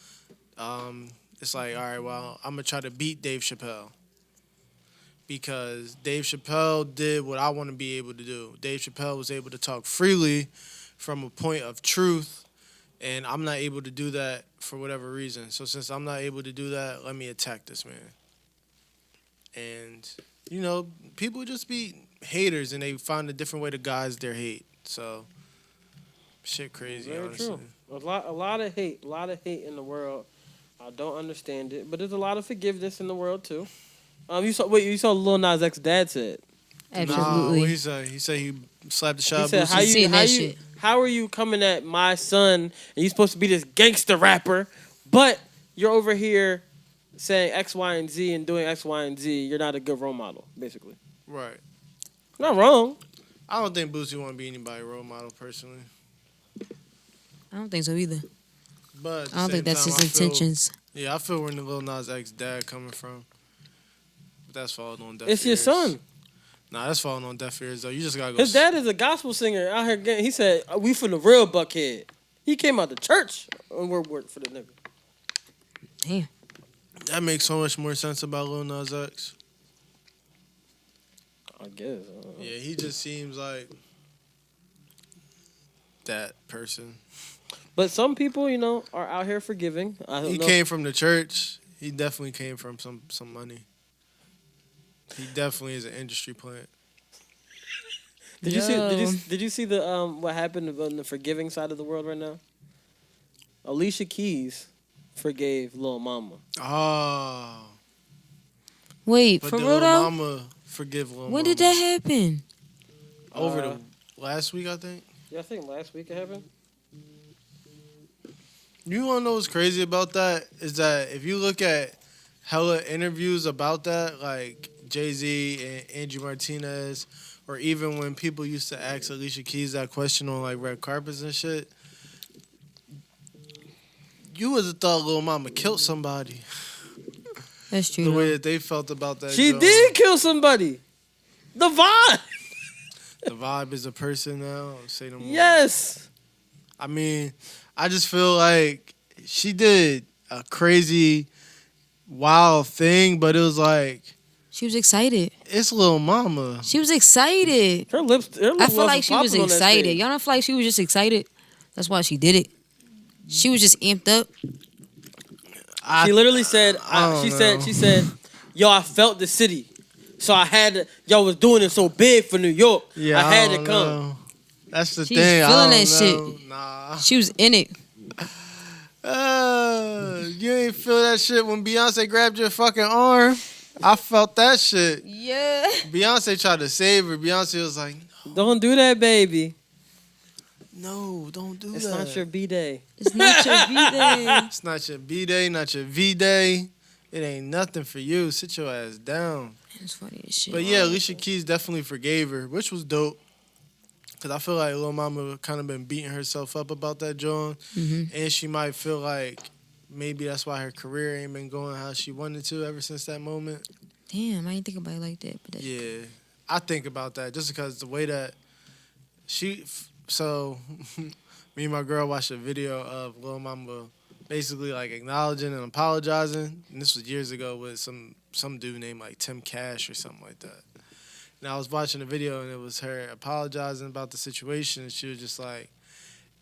it's like, all right, well, I'm going to try to beat Dave Chappelle. Because Dave Chappelle did what I want to be able to do. Dave Chappelle was able to talk freely from a point of truth, and I'm not able to do that for whatever reason. So since I'm not able to do that, let me attack this man. And, you know, people just be haters, and they find a different way to guise their hate. So... shit crazy, Very honestly. true. A lot of hate in the world. I don't understand it, but there's a lot of forgiveness in the world too. You saw Lil Nas X dad said. Absolutely. What he said? He said he slapped the shot. He said, how are you coming at my son and you supposed to be this gangster rapper, but you're over here saying X, Y, and Z and doing X, Y, and Z. You're not a good role model, basically. Right. Not wrong. I don't think Boosie want to be anybody's role model personally. I don't think so either. But I don't think that's his intentions. Yeah, I feel where the Lil Nas X dad coming from. But that's falling on deaf It's ears. your son. Nah, that's falling on deaf ears though. You just gotta go. His dad is a gospel singer out here getting. He said, "We from the real Buckhead." He came out the church and we're working for the nigga. Damn. That makes so much more sense about Lil Nas X. I guess. Yeah, he just seems like that person. But some people, you know, are out here forgiving. He came from the church. He definitely came from some money. He definitely is an industry plant. Did you see the what happened on the forgiving side of the world right now? Alicia Keys forgave Lil Mama. Oh. Wait, But for did real Lil though? Mama forgive Lil When Mama? did that happen? Over the last week, I think. Yeah, I think last week it happened. You want to know what's crazy about that? Is that if you look at hella interviews about that, like Jay-Z and Angie Martinez, or even when people used to ask Alicia Keys that question on like red carpets and shit, you would have thought Lil Mama killed somebody. That's true. The way that they felt about that. She joint. did kill somebody. The Vibe. The Vibe is a person now. Say no more. Yes. I mean, I just feel like she did a crazy, wild thing, but it was like She was excited. it's Lil Mama. She was excited. Her lips I feel like she was popping on that excited. stage. Y'all don't feel like she was just excited? That's why she did it. She was just amped up. She literally said, don't know. she said, yo, I felt the city. So I had to, y'all was doing it so big for New York. Yeah, I had to don't come. know. That's the She's thing. I feeling don't that know. shit. Nah. She was in it. You ain't feel that shit when Beyonce grabbed your fucking arm. I felt that shit. Yeah. Beyonce tried to save her. Beyonce was like, Don't do that, baby. no, don't do It's that. not your B-Day. It's not your B-Day. It's not your B-Day, not your V-Day. It ain't nothing for you. Sit your ass down. It's funny as shit. But yeah, Alicia Keys definitely forgave her, which was dope. Because I feel like Lil Mama kind of been beating herself up about that joint. And she might feel like maybe that's why her career ain't been going how she wanted to ever since that moment. Damn, I didn't think about it like that. But that's Yeah, I think about that just because the way that so me and my girl watched a video of Lil Mama basically like acknowledging and apologizing, and this was years ago with some dude named like Tim Cash or something like that. And I was watching the video and it was her apologizing about the situation, and she was just like,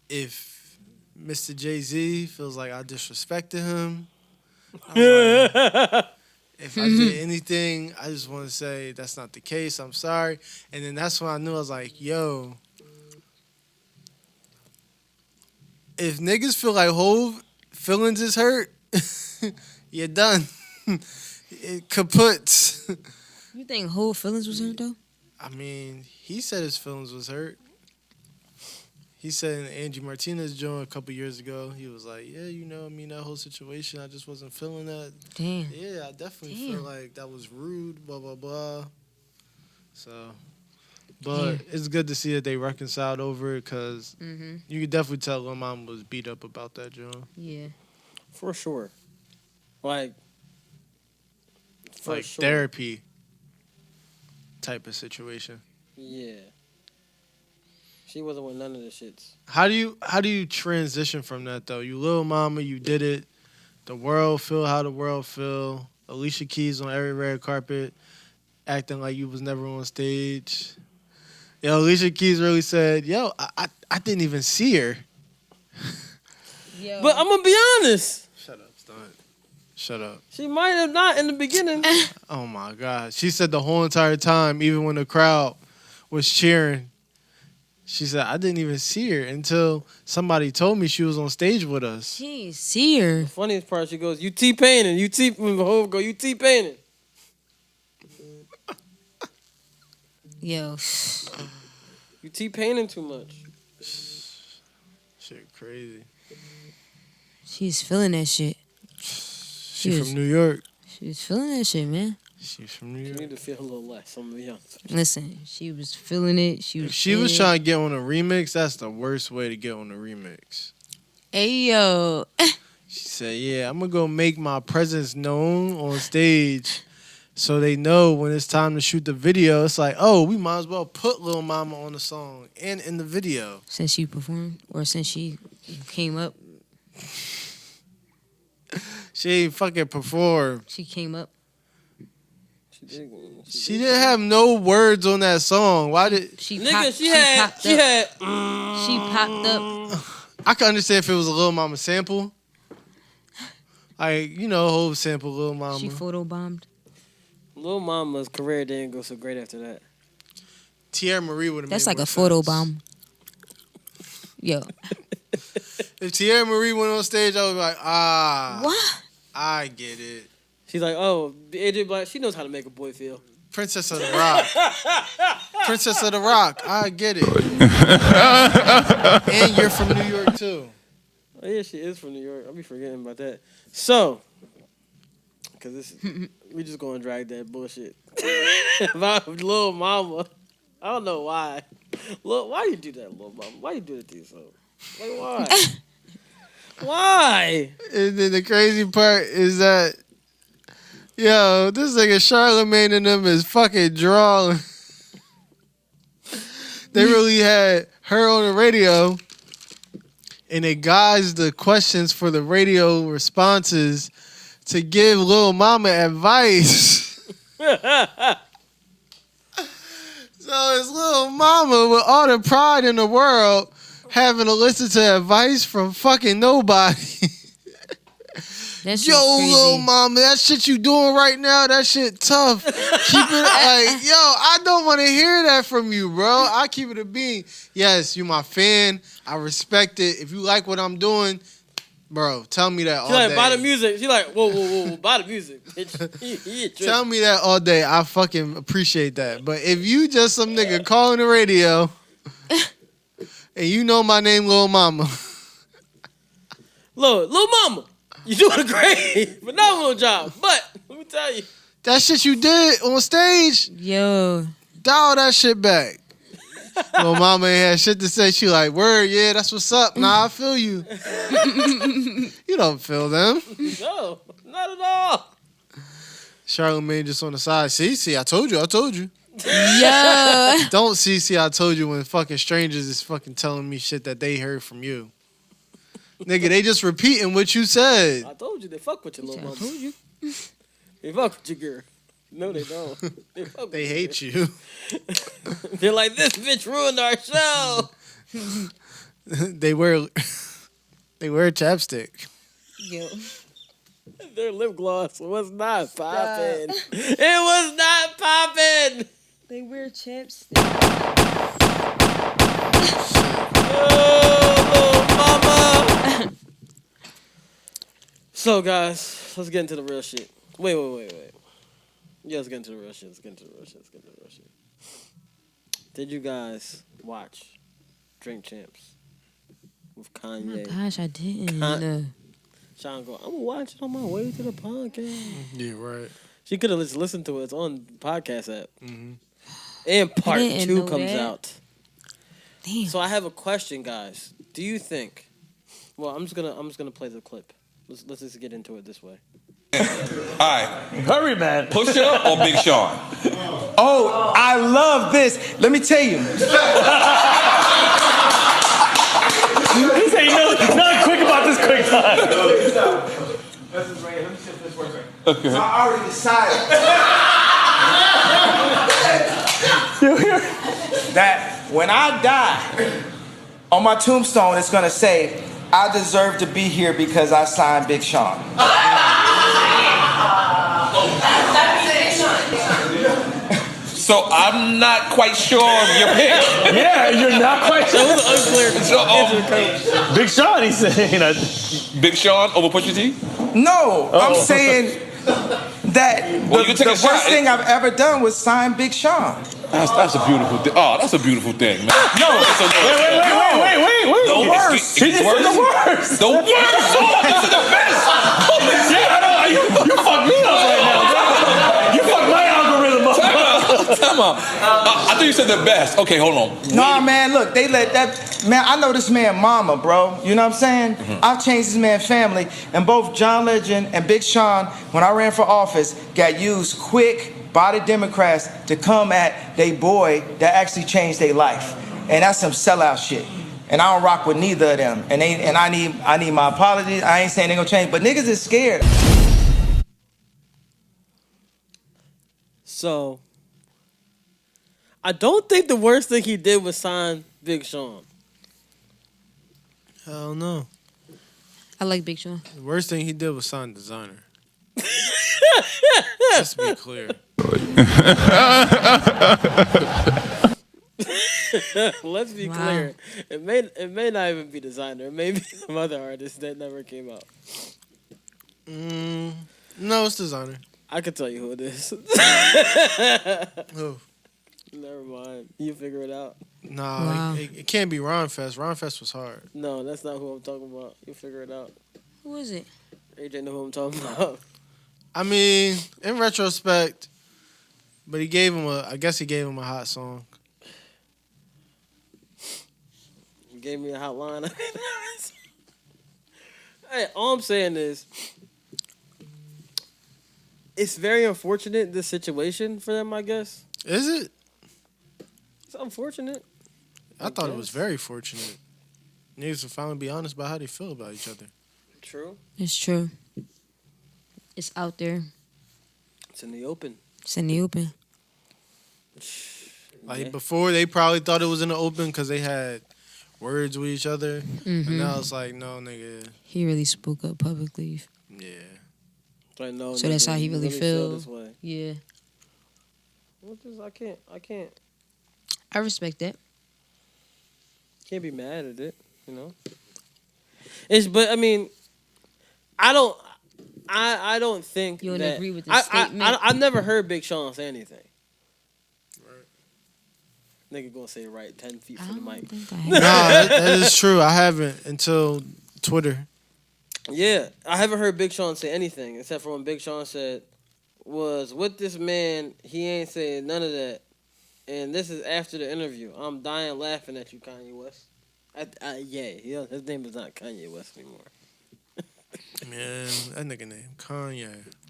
if Mr. Jay-Z feels like I disrespected him, if I did anything, I just want to say that's not the case. I'm sorry. And then that's when I knew. I was like, yo, if niggas feel like Hov feelings is hurt, you're done. It kaput. You think whole feelings was hurt though? I mean, he said his feelings was hurt. He said in Angie Martinez joint a couple years ago, he was like, yeah, you know, I mean, that whole situation, I just wasn't feeling that. Damn. Yeah, I definitely feel like that was rude, blah, blah, blah. So, but it's good to see that they reconciled over it because you could definitely tell Lil Mama was beat up about that joint. Yeah. For sure. Like therapy type of situation. Yeah. She wasn't with none of the shits. How do you transition from that though? You Lil Mama, you did it. The world feel how the world feel. Alicia Keys on every red carpet, acting like you was never on stage. Yo, Alicia Keys really said, "Yo, I didn't even see her." Yo. But I'm gonna be honest. Shut up, stunt. Shut up. She might have not in the beginning. Oh my God. She said the whole entire time, even when the crowd was cheering, she said, I didn't even see her until somebody told me she was on stage with us. She didn't see her. The funniest part, she goes, you T-Painting. You T-Painting. Yo. You T-Painting too much. Shit crazy. She's feeling that shit. She from New York. She was feeling that shit, man. She's from New York. You need to feel a little less. I'm gonna be honest. Listen, she was feeling it. If she was trying to get on a remix, that's the worst way to get on a remix. Hey, yo. She said, yeah, I'm going to go make my presence known on stage so they know when it's time to shoot the video. It's like, oh, we might as well put Lil Mama on the song and in the video. Since she performed or since she came up? She ain't fucking performed. She came up. She didn't have no words on that song. Why did she? She popped up. I can understand if it was a Lil Mama sample. Whole sample Lil Mama. She photobombed. Lil Mama's career didn't go so great after that. Tierra Marie would have. That's like a photobomb. Yo. If Tierra Marie went on stage, I would be like, what? I get it. She's like, oh, AJ Black, she knows how to make a boy feel. Princess of the Rock. Princess of the Rock. I get it. And you're from New York, too. Oh, yeah, she is from New York. I'll be forgetting about that. So, because we just going to drag that bullshit about Lil Mama. I don't know why. Why you do that, Lil Mama? Why you do that to yourself? Like, why? Why? And then the crazy part is that, yo, this nigga Charlamagne and them is fucking drawing. They really had her on the radio, and they guised the questions for the radio responses to give Lil Mama advice. So it's Lil Mama with all the pride in the world having to listen to advice from fucking nobody. Yo, Lil Mama, that shit you doing right now, that shit tough. Keep it like, yo, I don't want to hear that from you, bro. I keep it a bean. Yes, you my fan. I respect it. If you like what I'm doing, bro, tell me that all day. She like, buy the music. She like, whoa, buy the music, bitch. Tell me that all day. I fucking appreciate that. But if you just some nigga calling the radio and you know my name, Lil Mama. Lil Mama. You doing a great, phenomenal job. But let me tell you, that shit you did on stage, yo, dial that shit back. Lil Mama ain't had shit to say. She like, word, yeah, that's what's up. Nah, I feel you. You don't feel them. No, not at all. Charlamagne just on the side. See, I told you. Yeah. Don't see, I told you when fucking strangers is fucking telling me shit that they heard from you. Nigga, they just repeating what you said. I told you they fuck with you, Lil Mama. I told you. They fuck with you, girl. No, they don't. They hate you. They're like, this bitch ruined our show. They wear chapstick. Yo. Their lip gloss was not popping. It was not popping. They wear chapstick. Oh, Mama. So, guys, let's get into the real shit. Wait. Yeah, let's get into the real shit. Did you guys watch Drink Champs with Oh my Kanye. gosh, I didn't. Sean go, I'm gonna watch it on my way to the podcast. Yeah, right. She could have just listened to it. It's on the podcast app. Mm-hmm. And part didn't 2 know comes that. out. Damn. So I have a question, guys. Do you think? Well, I'm just gonna play the clip. Let's just get into it this way. Alright. Hurry, man. Pusha or Big Sean? Oh, I love this. Let me tell you. This ain't nothing quick about this quick time. This is right here. Let me see if this works right. Okay. So I already decided that when I die, on my tombstone, it's gonna say, "I deserve to be here because I signed Big Sean." So I'm not quite sure of your pick. Yeah, you're not quite sure. That was unclear. So, Big Sean, he's saying that. Big Sean over Pusha T? No, I'm saying that Well, you the take a worst shot. thing I've ever done was sign Big Sean. That's a beautiful thing. Oh, that's a beautiful thing, man. No, Wait. the worst. He just said the worst. The worst. Oh, this is the best. Yeah, I know. You fucked me up right now, bro. You fucked my algorithm up. Time out. I thought you said the best. Okay, hold on. Nah, man, look, they let that man. I know this man, mama, bro. You know what I'm saying? I've changed this man's family, and both John Legend and Big Sean, when I ran for office, got used quick by the Democrats to come at they boy that actually changed their life, and that's some sellout shit. And I don't rock with neither of them. And I need my apologies. I ain't saying they gonna change, but niggas is scared. So I don't think the worst thing he did was sign Big Sean. Hell no. I like Big Sean. The worst thing he did was sign Designer. Let's be clear. Let's be clear. It may not even be Designer. It may be some other artist that never came out. No, it's Designer. I can tell you who it is. Who? Never mind. You figure it out. Nah, it can't be Ron Fest. Ron Fest was hard. No, that's not who I'm talking about. You figure it out. Who is it? AJ know who I'm talking about. I mean, in retrospect, but I guess he gave him a hot song. You gave me a hotline. Hey, all I'm saying is, it's very unfortunate, this situation for them, I guess. Is it? It's unfortunate. I thought it was very fortunate. Niggas will finally be honest about how they feel about each other. True. It's true. It's out there. It's in the open. It's in the open. Like before, they probably thought it was in the open because they had words with each other. And now it's like, no, nigga. He really spoke up publicly. Yeah. Like, no, So that's how he really feel feels. this way. Yeah. I can't. I respect that. Can't be mad at it, you know. But I mean, I don't think You don't that, agree with the statement? I've never heard Big Sean say anything. Right. Nigga gonna say it right 10 feet from the mic. Nah, that is true. I haven't until Twitter. Yeah, I haven't heard Big Sean say anything except for when Big Sean said, was with this man, he ain't saying none of that. And this is after the interview. I'm dying laughing at you, Kanye West. Yeah, his name is not Kanye West anymore. Man, that nigga name Kanye.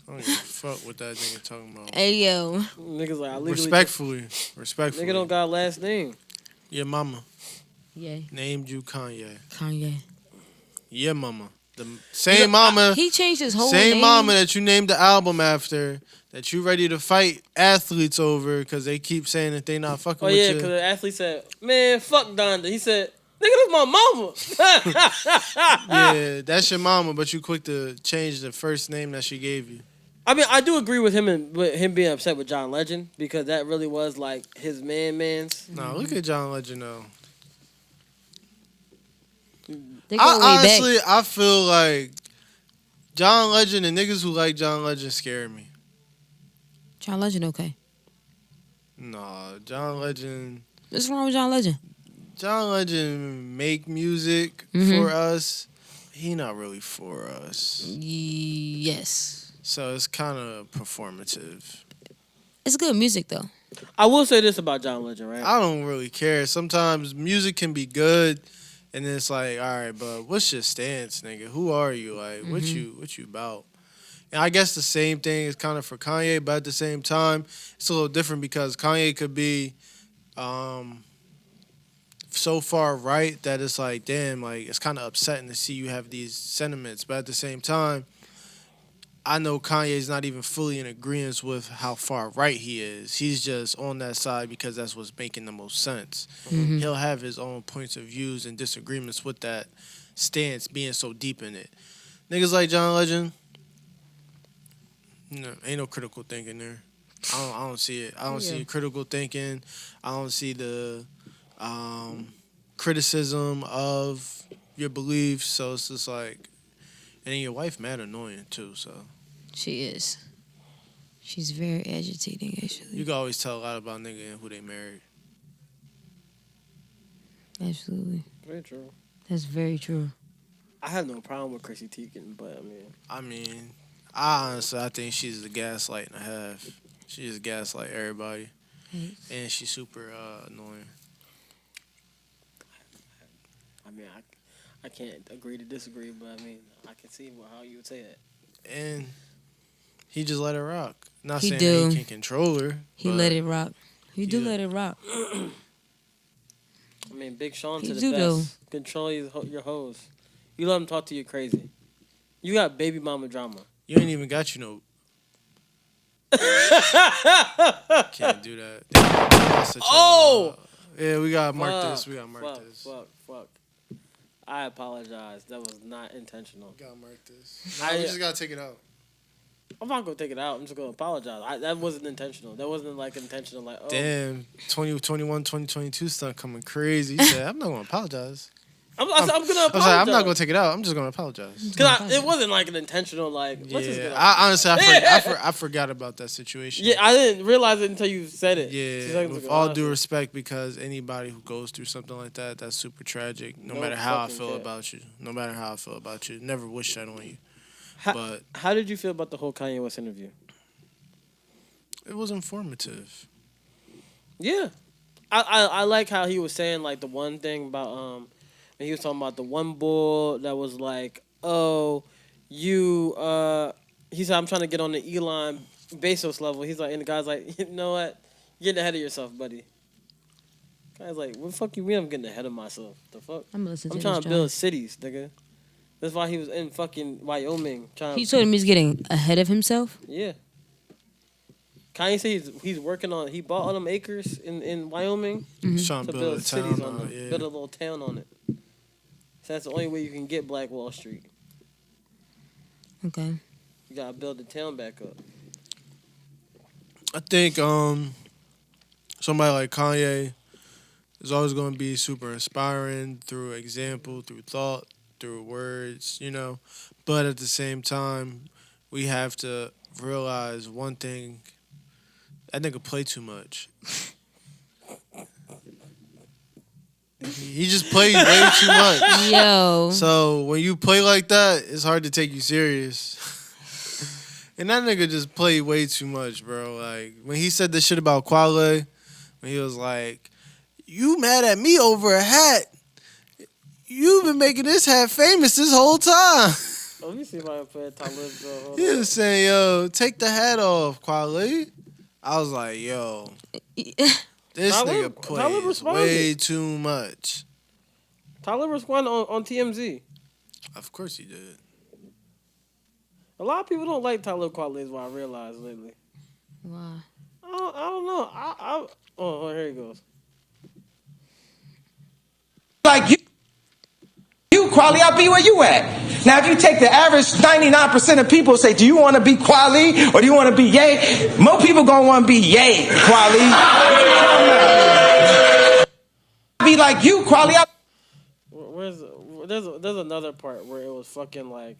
I don't give a fuck what that nigga talking about. Hey, yo. Niggas like, I legally Respectfully. Nigga don't got a last name. Your mama. Yeah. Named you Kanye. Kanye. Yeah, mama. The same mama. He changed his whole same name. mama that you named the album after, that you ready to fight athletes over because they keep saying that they not fucking with you. Oh, yeah, because the athlete said, man, fuck Donda. He said, nigga, that's my mama. Yeah, that's your mama, but you quick to change the first name that she gave you. I mean, I do agree with him being upset with John Legend because that really was like his man's. No, look at John Legend though. They go way honestly, back. I feel like John Legend and niggas who like John Legend scare me. John Legend, okay. Nah, John Legend. What's wrong with John Legend? John Legend make music for us. He not really for us. Yes. So it's kind of performative. It's good music though. I will say this about John Legend, right? I don't really care. Sometimes music can be good, and then it's like, all right, but what's your stance, nigga? Who are you? Like, what you about? And I guess the same thing is kind of for Kanye, but at the same time, it's a little different because Kanye could be so far right that it's like, damn, like it's kind of upsetting to see you have these sentiments. But at the same time, I know Kanye's not even fully in agreement with how far right he is. He's just on that side because that's what's making the most sense. He'll have his own points of views and disagreements with that stance being so deep in it. Niggas like John Legend, no, ain't no critical thinking there. I don't see it. I don't see critical thinking. I don't see the criticism of your beliefs. So it's just like, and then your wife mad annoying too. So She is. She's very agitating, actually. you can always tell a lot about nigga and who they married. Absolutely. Very true. That's very true. I have no problem with Chrissy Teigen, but I honestly, I think she's the gaslight and a half. She just gaslight everybody, and she's super annoying. I can't agree to disagree, but I can see how you would say that. And he just let her rock. Not He saying do. that he can control her. He let it rock. He do let it rock. Big Sean He to the do, best. though. Control your hoes. You let him talk to you crazy. You got baby mama drama. You ain't even got Can't do that. Yeah, we gotta mark this. We gotta mark this. Fuck. I apologize. That was not intentional. We gotta mark this. Nah, we just gotta take it out. I'm not gonna take it out. I'm just gonna apologize. That wasn't intentional. That wasn't intentional. Damn, 2021, 2022 stuff coming crazy. He said, I'm not gonna apologize. I'm gonna apologize. I'm not gonna take it out. I'm just gonna apologize. Cause it wasn't an intentional let's just get I honestly I forgot about that situation. Yeah, I didn't realize it until you said it. Yeah, with all due respect, because anybody who goes through something like that, that's super tragic. No matter how I feel about you. No matter how I feel about you. Never wish that on you. How did you feel about the whole Kanye West interview? It was informative. Yeah. I like how he was saying the one thing about he was talking about the one bull that was like, oh, you he said, I'm trying to get on the Elon Bezos level. He's like, and the guy's like, you know what? You're getting ahead of yourself, buddy. Guy's like, what the fuck you mean I'm getting ahead of myself? The fuck? I'm trying to build cities, nigga. That's why he was in fucking Wyoming trying. He told him he's getting ahead of himself. Yeah. Kanye said he's working on. He bought all them acres in Wyoming He's trying to build a cities town on it. Build a little town on it. So that's the only way you can get Black Wall Street. Okay. You gotta build the town back up. I think somebody like Kanye is always going to be super inspiring through example, through thought, through words, But at the same time, we have to realize one thing. That nigga play too much. He just plays way too much. Yo. So when you play like that, it's hard to take you serious. And that nigga just played way too much, bro. Like, when he said this shit about Quale, when he was like, you mad at me over a hat. You've been making this hat famous this whole time. Let me see if I can play Talib, bro. He was saying, yo, take the hat off, Quale. I was like, yo, this nigga plays way too much. Talib responded on TMZ. Of course he did. A lot of people don't like Talib Kweli, is what I realized lately. Why? I don't know. Oh, here he goes. Like you, Kweli, I'll be where you at. Now, if you take the average 99% of people say, do you want to be Kweli or do you want to be Ye? More people going to want to be Ye, Kweli. Be like you, Kweli. There's another part where it was fucking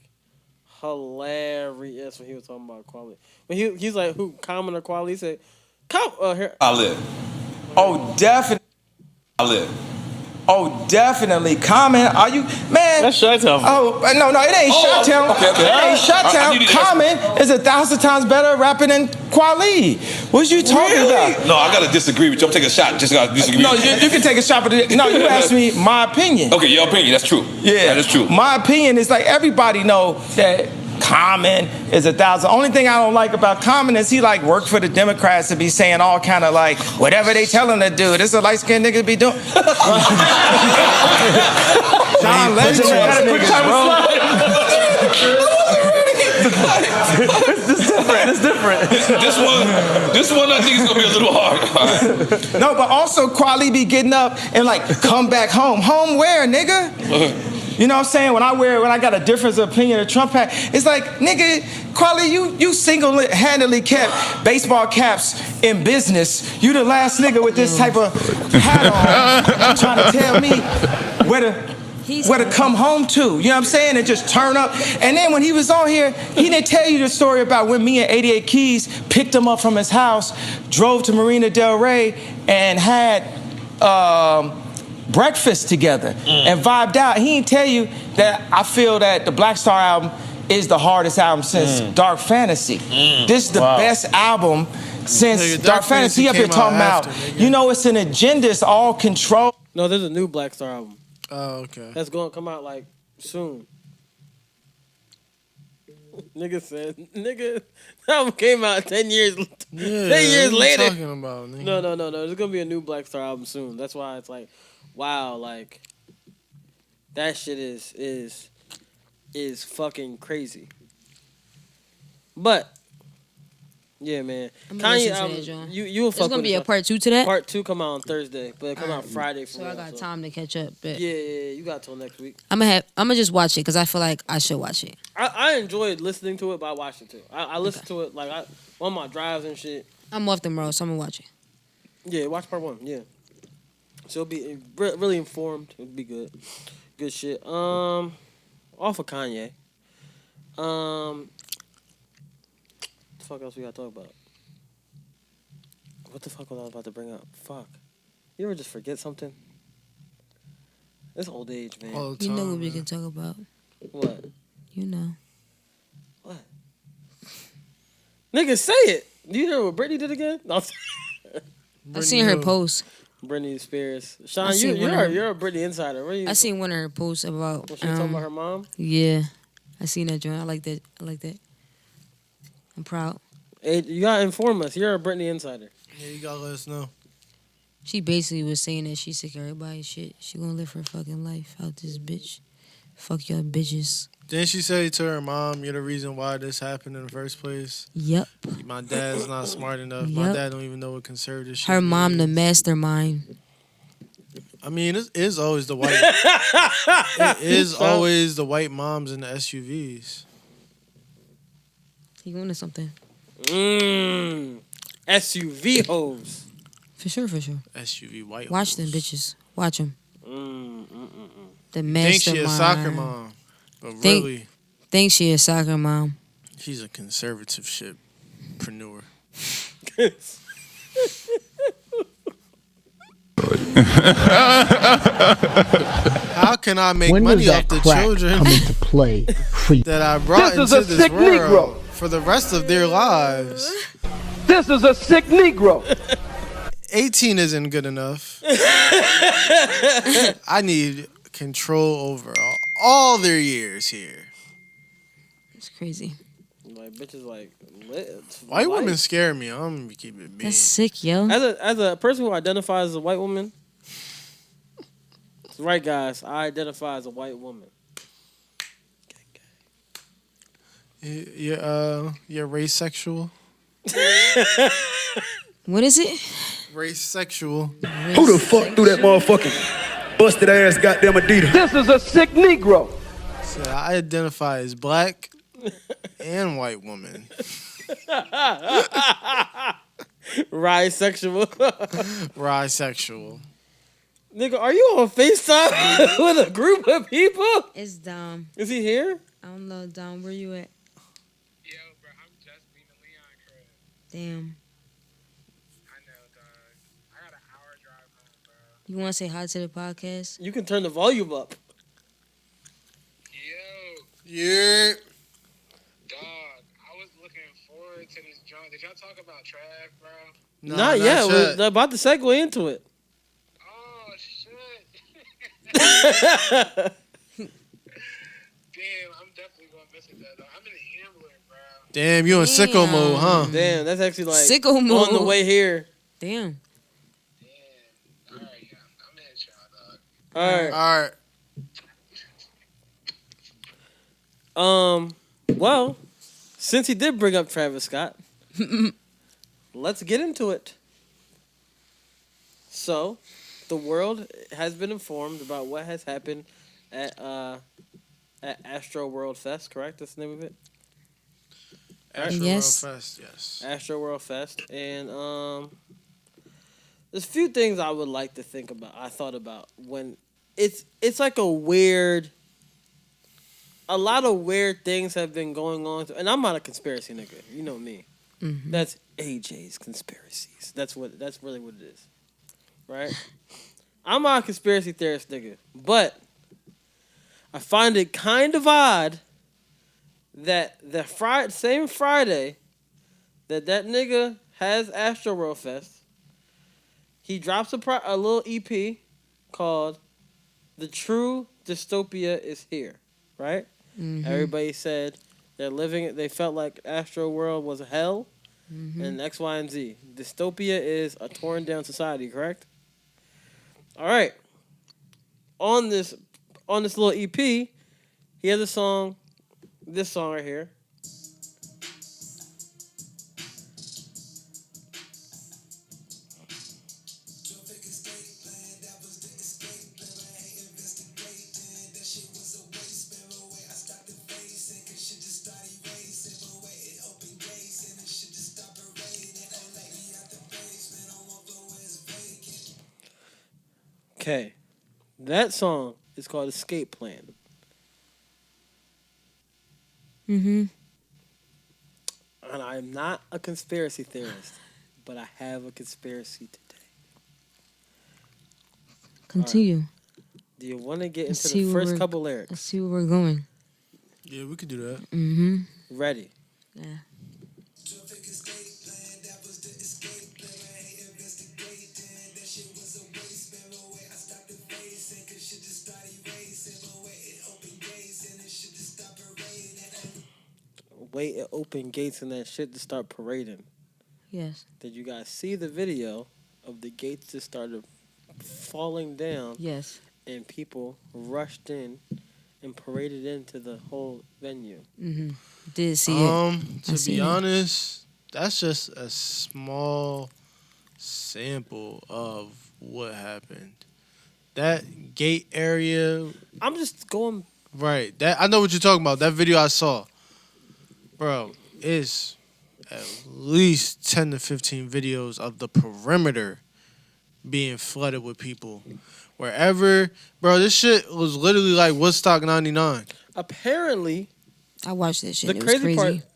hilarious when he was talking about Kweli. When he's like, who, Common or Kweli? He said, here. Talib. Oh, definitely Talib. Oh, definitely. Common, are you, man? That's Chi-Town. Oh, no, it ain't Chi-Town. okay. It ain't Chi-Town. Common is 1,000 times better rapping than Kweli. What you talking about? No, I gotta disagree with you. I'm taking a shot. Just gotta disagree. No, with you can take a shot, but no, you asked me my opinion. Okay, your opinion. That's true. Yeah, that is true. My opinion is like everybody know that Common is 1,000. Only thing I don't like about Common is he like work for the Democrats to be saying all kind of like whatever they tell him to do. This is a light skinned nigga to be doing. John Legend had a quick time It's different. This one I think is gonna be a little hard. No, but also Kweli be getting up and like come back home. Home where, nigga? You know what I'm saying? When I got a difference of opinion of Trump hat, it's like, nigga, Kweli, you single-handedly kept baseball caps in business. You the last nigga with this type of hat on trying to tell me where to come home to. You know what I'm saying? And just turn up. And then when he was on here, he didn't tell you the story about when me and 88 Keys picked him up from his house, drove to Marina Del Rey, and had breakfast together and vibed out. He didn't tell you that I feel that the Black Star album is the hardest album since Dark Fantasy. This is the best album since Dark Fantasy. Up here talking about, you know, it's an agenda, it's all control. No, there's a new Black Star album. Oh, okay. That's going to come out like soon. Nigga said, that album came out 10 years, 10 years later. What are you talking about, nigga? No. There's going to be a new Black Star album soon. That's why it's like, wow, like, that shit is fucking crazy. But, yeah, man. Kanye album, you will fuck with it. There's gonna be a part 2 to that? Part 2 come out on Thursday, but it come out Friday. So I got time to catch up. But yeah, you got till next week. I'm gonna just watch it because I feel like I should watch it. I enjoyed listening to it, but I watched it too. I listened to it like on my drives and shit. I'm off tomorrow, so I'm gonna watch it. Yeah, watch part 1. Yeah, so it'll be really informed. It'll be good shit. Off of Kanye. What the fuck else we gotta talk about? What the fuck was I about to bring up? Fuck. You ever just forget something? It's old age, man. All the time, You know what we can talk about. What? You know. What? Nigga, say it. You hear what Britney did again? No, I seen her post. Britney Spears. Sean, you're a Britney insider. I seen one of her posts about. Was she talking about her mom? Yeah, I seen that joint. I like that. I'm proud. Hey, you gotta inform us. You're a Britney insider. Yeah, you gotta let us know. She basically was saying that she sick of everybody's shit. She gonna live her fucking life out this bitch. Fuck y'all bitches. Didn't she say to her mom, "You're the reason why this happened in the first place"? Yep. My dad's not smart enough. My dad don't even know what conservative shit Her mom, is. the mastermind. I mean, it is always the white. It is always the white moms in the SUVs. He wanted something. SUV hoes. For sure. SUV white. Watch them bitches. Watch them. The mastermind. Think she a soccer mom, but really, think she a soccer mom. she's a conservative shitpreneur. How can I make money off the children come into play for you? that I brought into this world for the rest of their lives? This is a sick Negro. 18 isn't good enough. I need control over all their years here. It's crazy. Like bitches like lit. White women scare me. I'm gonna keep it being. That's sick, yo. As a person who identifies as a white woman, right, guys, I identify as a white woman. You're race sexual. What is it? Race sexual. Who the fuck threw that motherfucking busted ass goddamn Adidas? This is a sick Negro. So I identify as black and white woman. Risexual. Risexual. Nigga, are you on FaceTime with a group of people? It's Dom. Is he here? I don't know, Dom. Where you at? Yo, bro, I'm just leaving Leon crib. Damn. I know, dog. I got an hour drive home, bro. You want to say hi to the podcast? You can turn the volume up. Yeah. Dog, I was looking forward to this joint. Did y'all talk about Trav, bro? Not yet. We're about to segue into it. Oh, shit. Damn, I'm definitely going to miss it, though. I'm in the Ambler, bro. Damn, you in sicko mode, huh? Damn, that's actually like Sicko mode. on the way here. Damn. All right, yeah. I'm in y'all, dog. All right. Well, since he did bring up Travis Scott, let's get into it. So, the world has been informed about what has happened at Astroworld Fest, correct? That's the name of it? Astroworld Fest, yes. Astroworld Fest. And there's a few things I would like to think about. I thought about when it's like a lot of weird things have been going on. And I'm not a conspiracy nigga. You know me. Mm-hmm. That's AJ's conspiracies. That's really what it is. Right? I'm not a conspiracy theorist nigga. But I find it kind of odd that the same Friday that nigga has Astroworld Fest, he drops a little EP called "The True Dystopia Is Here," right? Mm-hmm. Everybody said they felt like Astroworld was a hell, and X, Y, and Z. Dystopia is a torn down society, correct? All right. On this little EP, he has this song right here. Okay, that song is called Escape Plan. Mm-hmm. And I'm not a conspiracy theorist, but I have a conspiracy today. Continue. Right. Do you want to get Let's into the see where first couple lyrics? Let's see where we're going. Yeah, we could do that. Mm-hmm. Ready. Yeah. Wait at open gates and that shit to start parading. Yes. Did you guys see the video of the gates that started falling down? Yes. And people rushed in and paraded into the whole venue. Mm-hmm. Did see it. To be honest, that's just a small sample of what happened. That gate area. I'm just going. Right. I know what you're talking about. That video I saw. Bro, it's at least 10 to 15 videos of the perimeter being flooded with people. Wherever, bro, this shit was literally like Woodstock 99. Apparently, I watched that shit. The It was crazy crazy. part,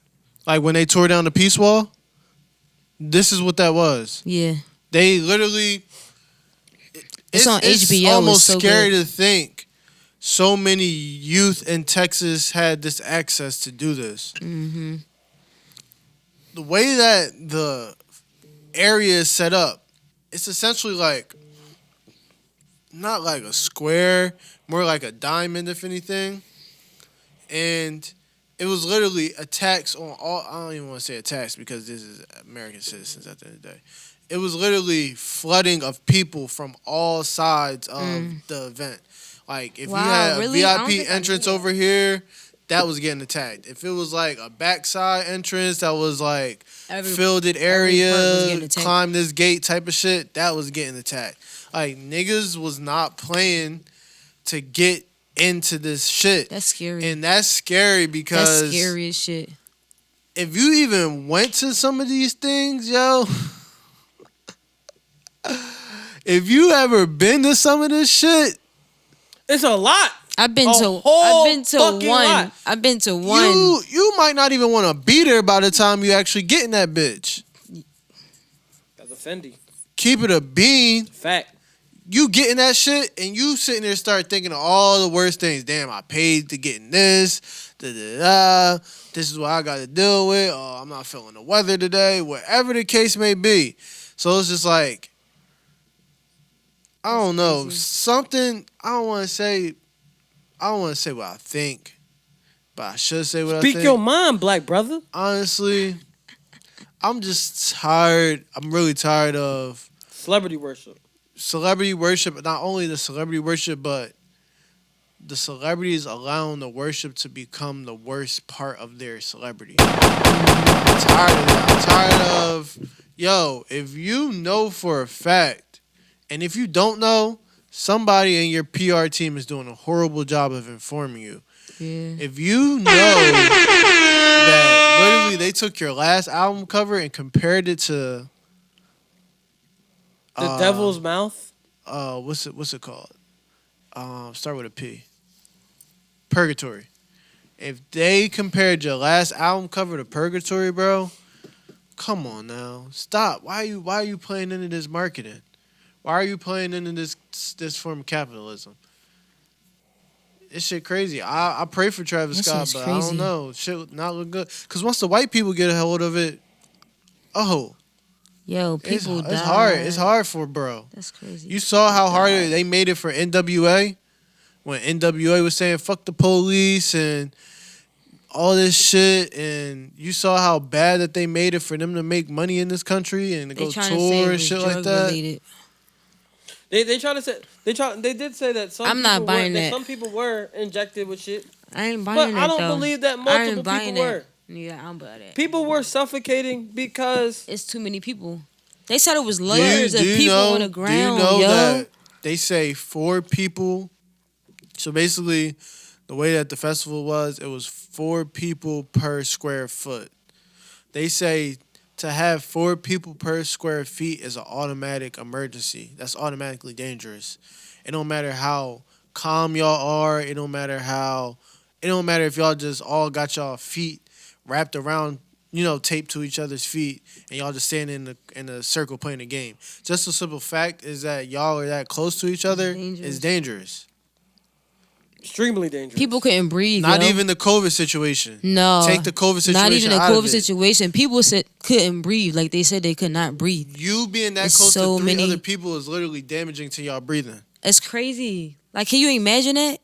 like when they tore down the Peace Wall, this is what that was. Yeah. They literally. It's on HBO. It's almost It's so scary good. to think so many youth in Texas had this access to do this. Mm-hmm. The way that the area is set up, it's essentially like not like a square, more like a diamond, if anything. And it was literally attacks on all. I don't even want to say attacks because this is American citizens at the end of the day. It was literally flooding of people from all sides of the event. Like if Wow, you had a really? I don't VIP think I entrance knew that. over here, that was getting attacked. If it was like a backside entrance that was like fielded every part was area, getting attacked. climb this gate type of shit, that was getting attacked. Like niggas was not playing to get into this shit. That's scary. And that's scary because That's scary as shit. if you even went to some of these things, yo, if you ever been to some of this shit, it's a lot. I've been to fucking one. lot. I've been to one. you might not even want to be there by the time you actually get in that bitch. That's a Fendi. Keep it a bean. Fact. you getting that shit and you sitting there start thinking of all the worst things. Damn, I paid to get in this. Da, da, da. This is what I got to deal with. Oh, I'm not feeling the weather today. Whatever the case may be. So it's just like, I don't know. Something, I don't want to say what I think, but I should say what I think. Speak your mind, black brother. Honestly, I'm just tired. I'm really tired of celebrity worship. Celebrity worship, not only the celebrity worship, but the celebrities allowing the worship to become the worst part of their celebrity. I'm tired of that. I'm tired of, yo, if you know for a fact, and if you don't know, somebody in your PR team is doing a horrible job of informing you. Yeah. If you know that literally they took your last album cover and compared it to The Devil's Mouth. What's it called? Start with a P. Purgatory. If they compared your last album cover to Purgatory, bro, come on now, stop. Why are you playing into this marketing? Why are you playing into this form of capitalism? This shit crazy. I pray for Travis Scott, but I don't know. Shit would not look good. Because once the white people get a hold of it, yo, people it's hard. It's hard for bro. That's crazy. You saw how hard they made it for NWA when NWA was saying fuck the police and all this shit, and you saw how bad that they made it for them to make money in this country and to go tour and shit like that. Related. They try to say they did say that some I'm not buying that. Some people were injected with shit. I ain't buying that. But I don't believe that multiple people were. Yeah, I don't buy that. People were suffocating because it's too many people. They said it was layers of people on the ground. Do you know that they say 4 people? So basically, the way that the festival was, it was 4 people per square foot. They say to have 4 people per square feet is an automatic emergency. That's automatically dangerous. It don't matter how calm y'all are. It don't matter if y'all just all got y'all feet wrapped around, taped to each other's feet, and y'all just standing in a circle playing the game. Just a simple fact is that y'all are that close to each other is dangerous. Extremely dangerous. People couldn't breathe. Not even the COVID situation. No. Take the COVID situation Not even the out of COVID it. situation. People said couldn't breathe. Like they said they could not breathe. You being that It's close so to 3 many- other people is literally damaging to y'all breathing. It's crazy. Like, can you imagine that?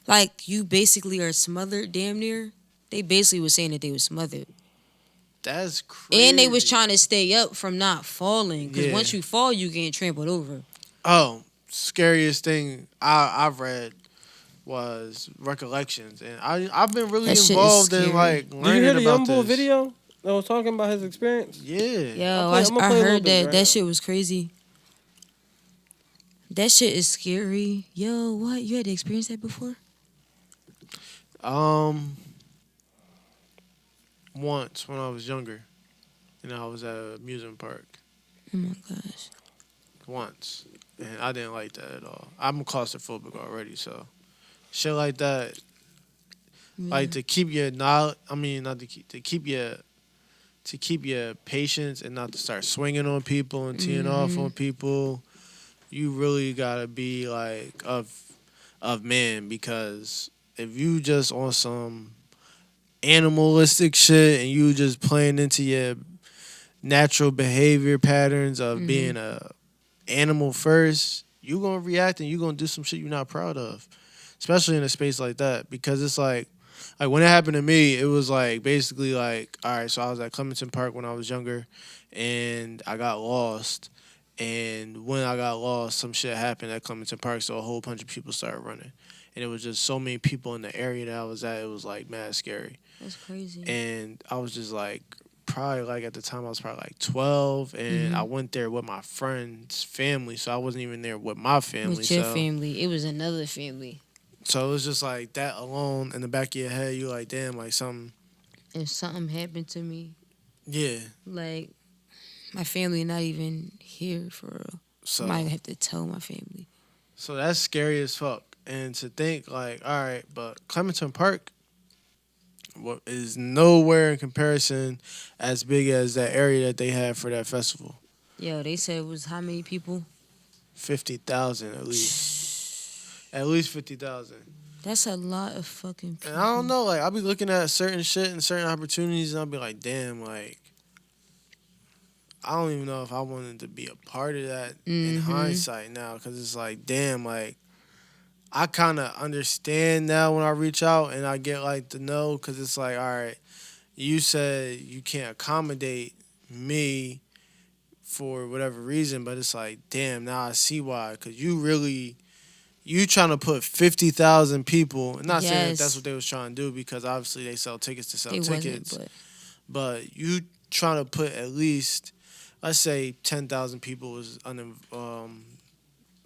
Like, you basically are smothered damn near. They basically was saying that they were smothered. That's crazy. And they was trying to stay up from not falling. Because Yeah. once you fall, you getting trampled over. Oh, scariest thing I've read was Recollections, and I've been really That shit is involved in scary. like Did you learning hear the about Young Bull this. video that was talking about his experience? Yeah. Yo, I'm I gonna play a little heard bit that. right That now. shit was crazy. That shit is scary. Yo, what? You had to experience that before? Once when I was younger, I was at an amusement park. Oh my gosh. Once, and I didn't like that at all. I'm claustrophobic already, so shit like that. Like to keep your knowledge. I mean, not to keep your patience and not to start swinging on people and teeing off on people. You really gotta be like of man, because if you just on some animalistic shit and you just playing into your natural behavior patterns of being a animal first, you gonna react and you gonna do some shit you're not proud of, especially in a space like that. Because it's like when it happened to me, it was like basically like, all right, so I was at Clementon Park when I was younger, and I got lost. And when I got lost, some shit happened at Clementon Park, so a whole bunch of people started running. And it was just so many people in the area that I was at, it was like mad scary. That's crazy. And I was just like, probably like at the time I was probably like 12, and I went there with my friend's family, so I wasn't even there with my family. With your family. It was another family. So it was just like that alone in the back of your head, you like, damn, like something. If something happened to me, Yeah. like, my family not even here for real. So I might have to tell my family. So that's scary as fuck. And to think like, all right, but Clementon Park is nowhere in comparison as big as that area that they had for that festival. Yo, they said it was how many people? 50,000 at least. At least 50,000. That's a lot of fucking people. And I don't know, like, I'll be looking at certain shit and certain opportunities, and I'll be like, damn, like, I don't even know if I wanted to be a part of that in hindsight now, because it's like, damn, like, I kind of understand now when I reach out and I get, like, the no, because it's like, all right, you said you can't accommodate me for whatever reason, but it's like, damn, now I see why, because you trying to put 50,000 people, and not saying that that's what they was trying to do, because obviously they sell tickets to sell tickets, but you trying to put at least, let's say 10,000 people was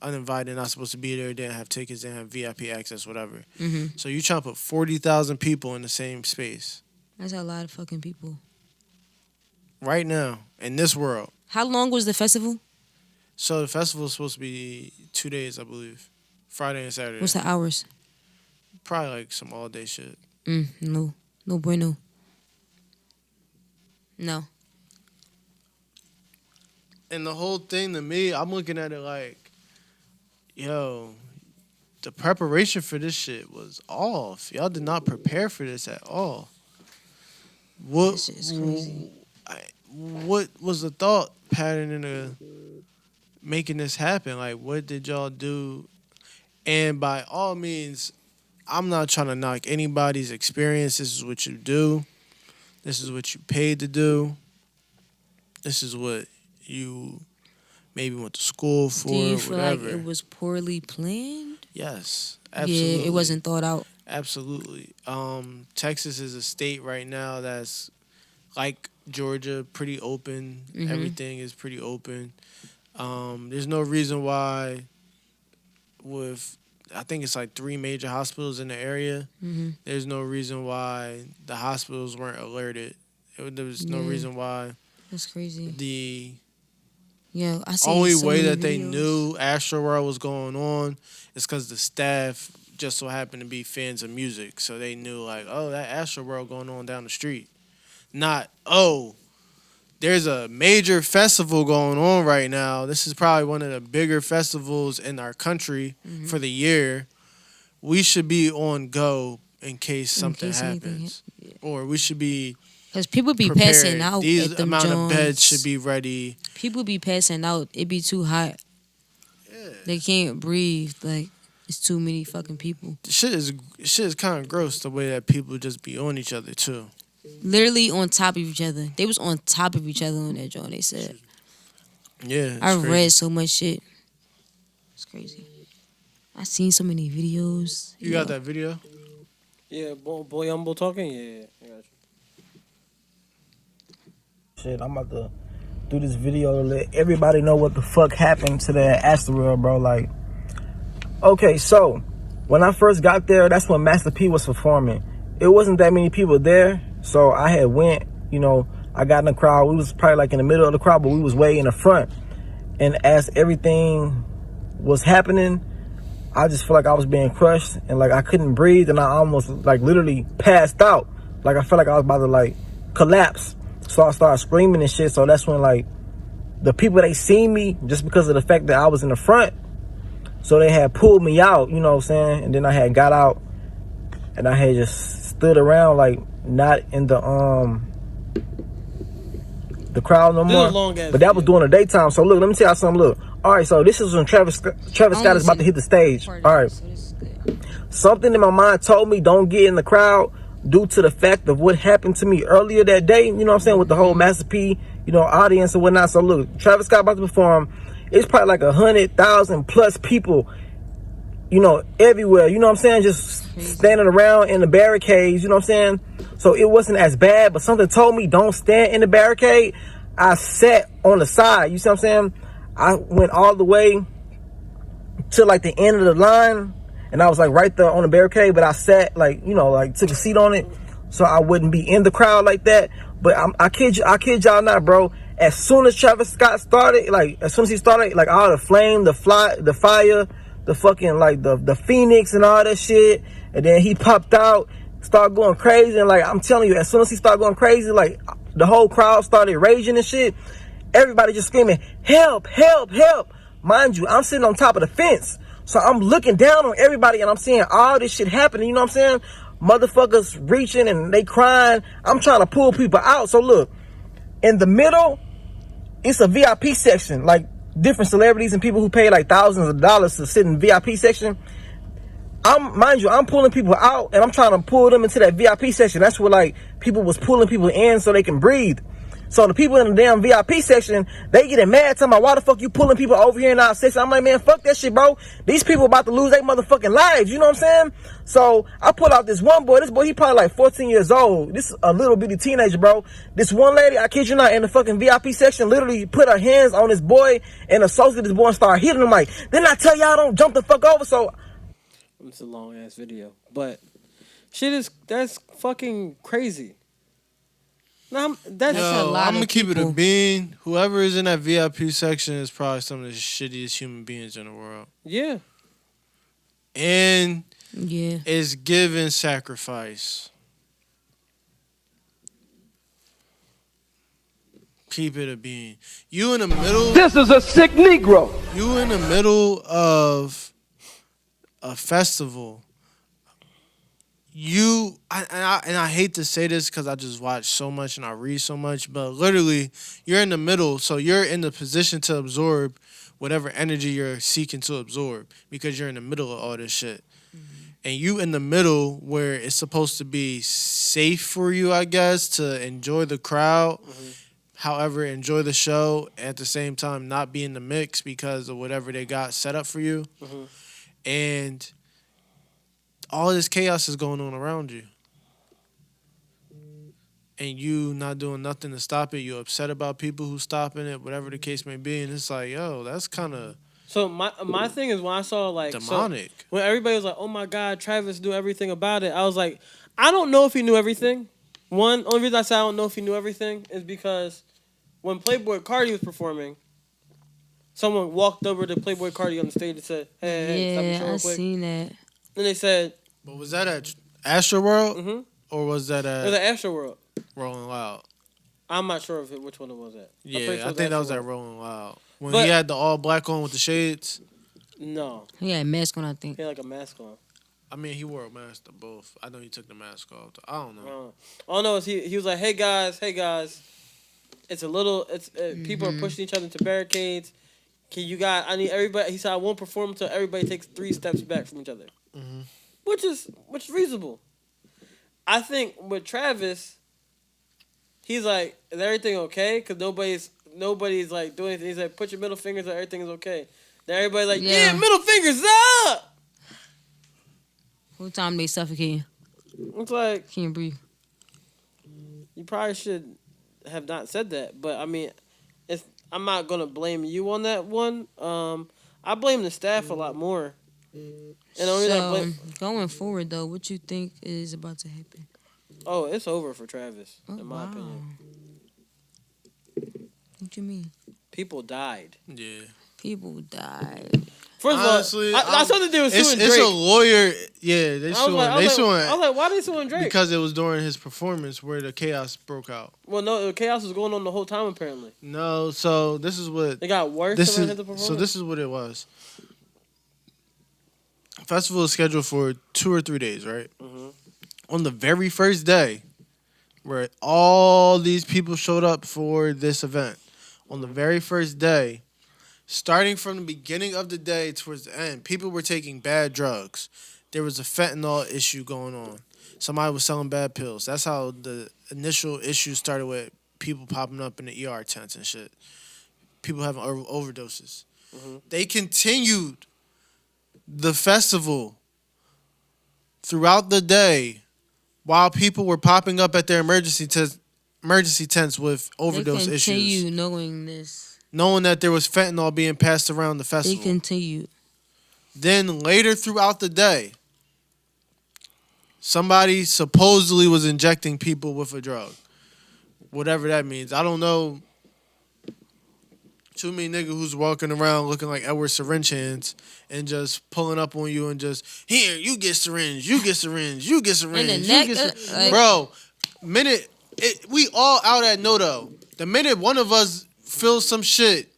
uninvited, not supposed to be there, didn't have tickets, didn't have VIP access, whatever. So you trying to put 40,000 people in the same space. That's a lot of fucking people. Right now, in this world. How long was the festival? So the festival is supposed to be 2 days, I believe. Friday and Saturday. What's the hours? Probably like some all-day shit. No. No bueno. No. And the whole thing to me, I'm looking at it like, yo, the preparation for this shit was off. Y'all did not prepare for this at all. This shit is crazy. What was the thought pattern into making this happen? Like, what did y'all do? And by all means, I'm not trying to knock anybody's experience. This is what you do. This is what you paid to do. This is what you maybe went to school for. Do you feel whatever. like it was poorly planned? Yes, absolutely. Yeah, it wasn't thought out. Absolutely. Texas is a state right now that's like Georgia, pretty open. Everything is pretty open. There's no reason why I think it's like 3 major hospitals in the area. There's no reason why the hospitals weren't alerted. There was no reason why. That's crazy. I see Only so way many that they videos. knew Astroworld was going on is because the staff just so happened to be fans of music. So they knew, like, oh, that Astroworld going on down the street. Not, oh, there's a major festival going on right now. This is probably one of the bigger festivals in our country for the year. We should be on go in case something happens. Or we should be because people be prepared. passing out. These at them amount of joints. beds should be ready. People be passing out. It be too hot. They can't breathe. Like, it's too many fucking people. Shit is kind of gross the way that people just be on each other too. Literally on top of each other. They was on top of each other on that joint, they said. Yeah. I read so much shit. It's crazy. I seen so many videos. You got that video? Yeah, boy Humble talking? Yeah. I got you. Shit, I'm about to do this video to let everybody know what the fuck happened to that Astroworld, bro. Like, okay, so when I first got there, that's when Master P was performing. It wasn't that many people there, so I had went, I got in the crowd. We was probably like in the middle of the crowd, but we was way in the front. And as everything was happening, I just felt like I was being crushed and like I couldn't breathe, and I almost like literally passed out. Like I felt like I was about to like collapse. So I started screaming and shit. So that's when like the people, they seen me just because of the fact that I was in the front. So they had pulled me out, you know what I'm saying? And then I had got out and I had just stood around, like not in the crowd no more. But that was during the daytime. So look, let me tell y'all something. Look, all right, so this is when Travis Scott is about to hit the stage. All right, something in my mind told me don't get in the crowd due to the fact of what happened to me earlier that day. You know what I'm saying, with the whole Master P, audience and whatnot. So look, Travis Scott about to perform. It's probably like 100,000 plus people, everywhere. You know what I'm saying, just standing around in the barricades. You know what I'm saying. So it wasn't as bad, but something told me don't stand in the barricade. I sat on the side. You see what I'm saying? I went all the way to like the end of the line, and I was like right there on the barricade, but I sat like, took a seat on it so I wouldn't be in the crowd like that. But I kid y'all not, bro. As soon as Travis Scott started, as soon as he started, all the flame, the fire, the fucking, the Phoenix and all that shit, and then he popped out, started going crazy, and I'm telling you, as soon as he started going crazy, the whole crowd started raging and shit. Everybody just screaming, help, help, help. mind you, I'm sitting on top of the fence. So I'm looking down on everybody and I'm seeing all this shit happening. You know what I'm saying? Motherfuckers reaching and they crying. I'm trying to pull people out. So look, in the middle, it's a VIP section. Like different celebrities and people who pay like thousands of dollars to sit in VIP section. I'm pulling people out and I'm trying to pull them into that VIP section. That's where like people was pulling people in so they can breathe. So the people in the damn VIP section, they getting mad, talking about why the fuck you pulling people over here in our section. I'm like, man, fuck that shit, bro. These people about to lose their motherfucking lives. You know what I'm saying? So I pull out this one boy. This boy, he probably like 14 years old. This is a little bitty teenager, bro. This one lady, I kid you not, in the fucking VIP section, literally put her hands on this boy and assaulted this boy and started hitting him like, then I tell y'all don't jump the fuck over. So it's a long ass video, but that's fucking crazy. No, that's a lot. I'm gonna keep it a bean. Whoever is in that VIP section is probably some of the shittiest human beings in the world. Yeah. And is giving sacrifice. Keep it a bean. You in the middle. This is a sick Negro. You in the middle of a festival. I hate to say this because I just watch so much and I read so much, but literally you're in the middle, so you're in the position to absorb whatever energy you're seeking to absorb because you're in the middle of all this shit. And you in the middle where it's supposed to be safe for you, I guess, to enjoy the crowd, however, enjoy the show, at the same time not be in the mix because of whatever they got set up for you. And all this chaos is going on around you. And you not doing nothing to stop it. You're upset about people who stopping it, whatever the case may be. And it's like, yo, that's kind of... So my thing is when I saw like... demonic. So when everybody was like, oh my God, Travis knew everything about it. I was like, I don't know if he knew everything. Only reason I said I don't know if he knew everything is because when Playboy Cardi was performing, someone walked over to Playboy Cardi on the stage and said, hey, stop the show real quick. I seen that. Then they said... But was that at Astroworld? Or was that at... It was at Astroworld. Rolling Loud. I'm not sure which one it was at. Yeah, I think that was at Rolling Loud. When he had the all black on with the shades? No. He had a mask on, I think. He had like a mask on. I mean, he wore a mask to both. I know he took the mask off. I don't know. All I know is he was like, hey guys. It's a little... People are pushing each other into barricades. I need everybody... He said, I won't perform until everybody takes 3 steps back from each other. Which is reasonable. I think with Travis, he's like, is everything okay? Because nobody's like doing anything. He's like, put your middle fingers up, everything is okay. Then everybody's like, yeah, middle fingers up! Whole time they suffocating. It's like... Can't breathe. You probably should have not said that. But, I mean, I'm not going to blame you on that one. I blame the staff a lot more. And going forward, though, what you think is about to happen? Oh, it's over for Travis, in my opinion. What you mean? People died. Yeah. People died. First Honestly, of all, I saw that they were suing Drake. It's a lawyer. Yeah, they suing. I was like, why are they suing Drake? Because it was during his performance where the chaos broke out. Well, no, the chaos was going on the whole time, apparently. No, so this is what... It got worse around the performance? So this is what it was. Festival is scheduled for 2 or 3 days, right? On the very first day, where all these people showed up for this event, on the very first day, starting from the beginning of the day towards the end, people were taking bad drugs. There was a fentanyl issue going on. Somebody was selling bad pills. That's how the initial issue started, with people popping up in the ER tents and shit. People having overdoses. They continued the festival throughout the day while people were popping up at their emergency tents with overdose issues. They continue knowing this. Knowing that there was fentanyl being passed around the festival. They continue. Then later throughout the day, somebody supposedly was injecting people with a drug. Whatever that means. I don't know. Too many niggas who's walking around looking like Edward Syringe Hands and just pulling up on you and just, here, you get syringe, you get syringe, you get syringe. In the neck, bro, we all out at Noto. The minute one of us feels some shit,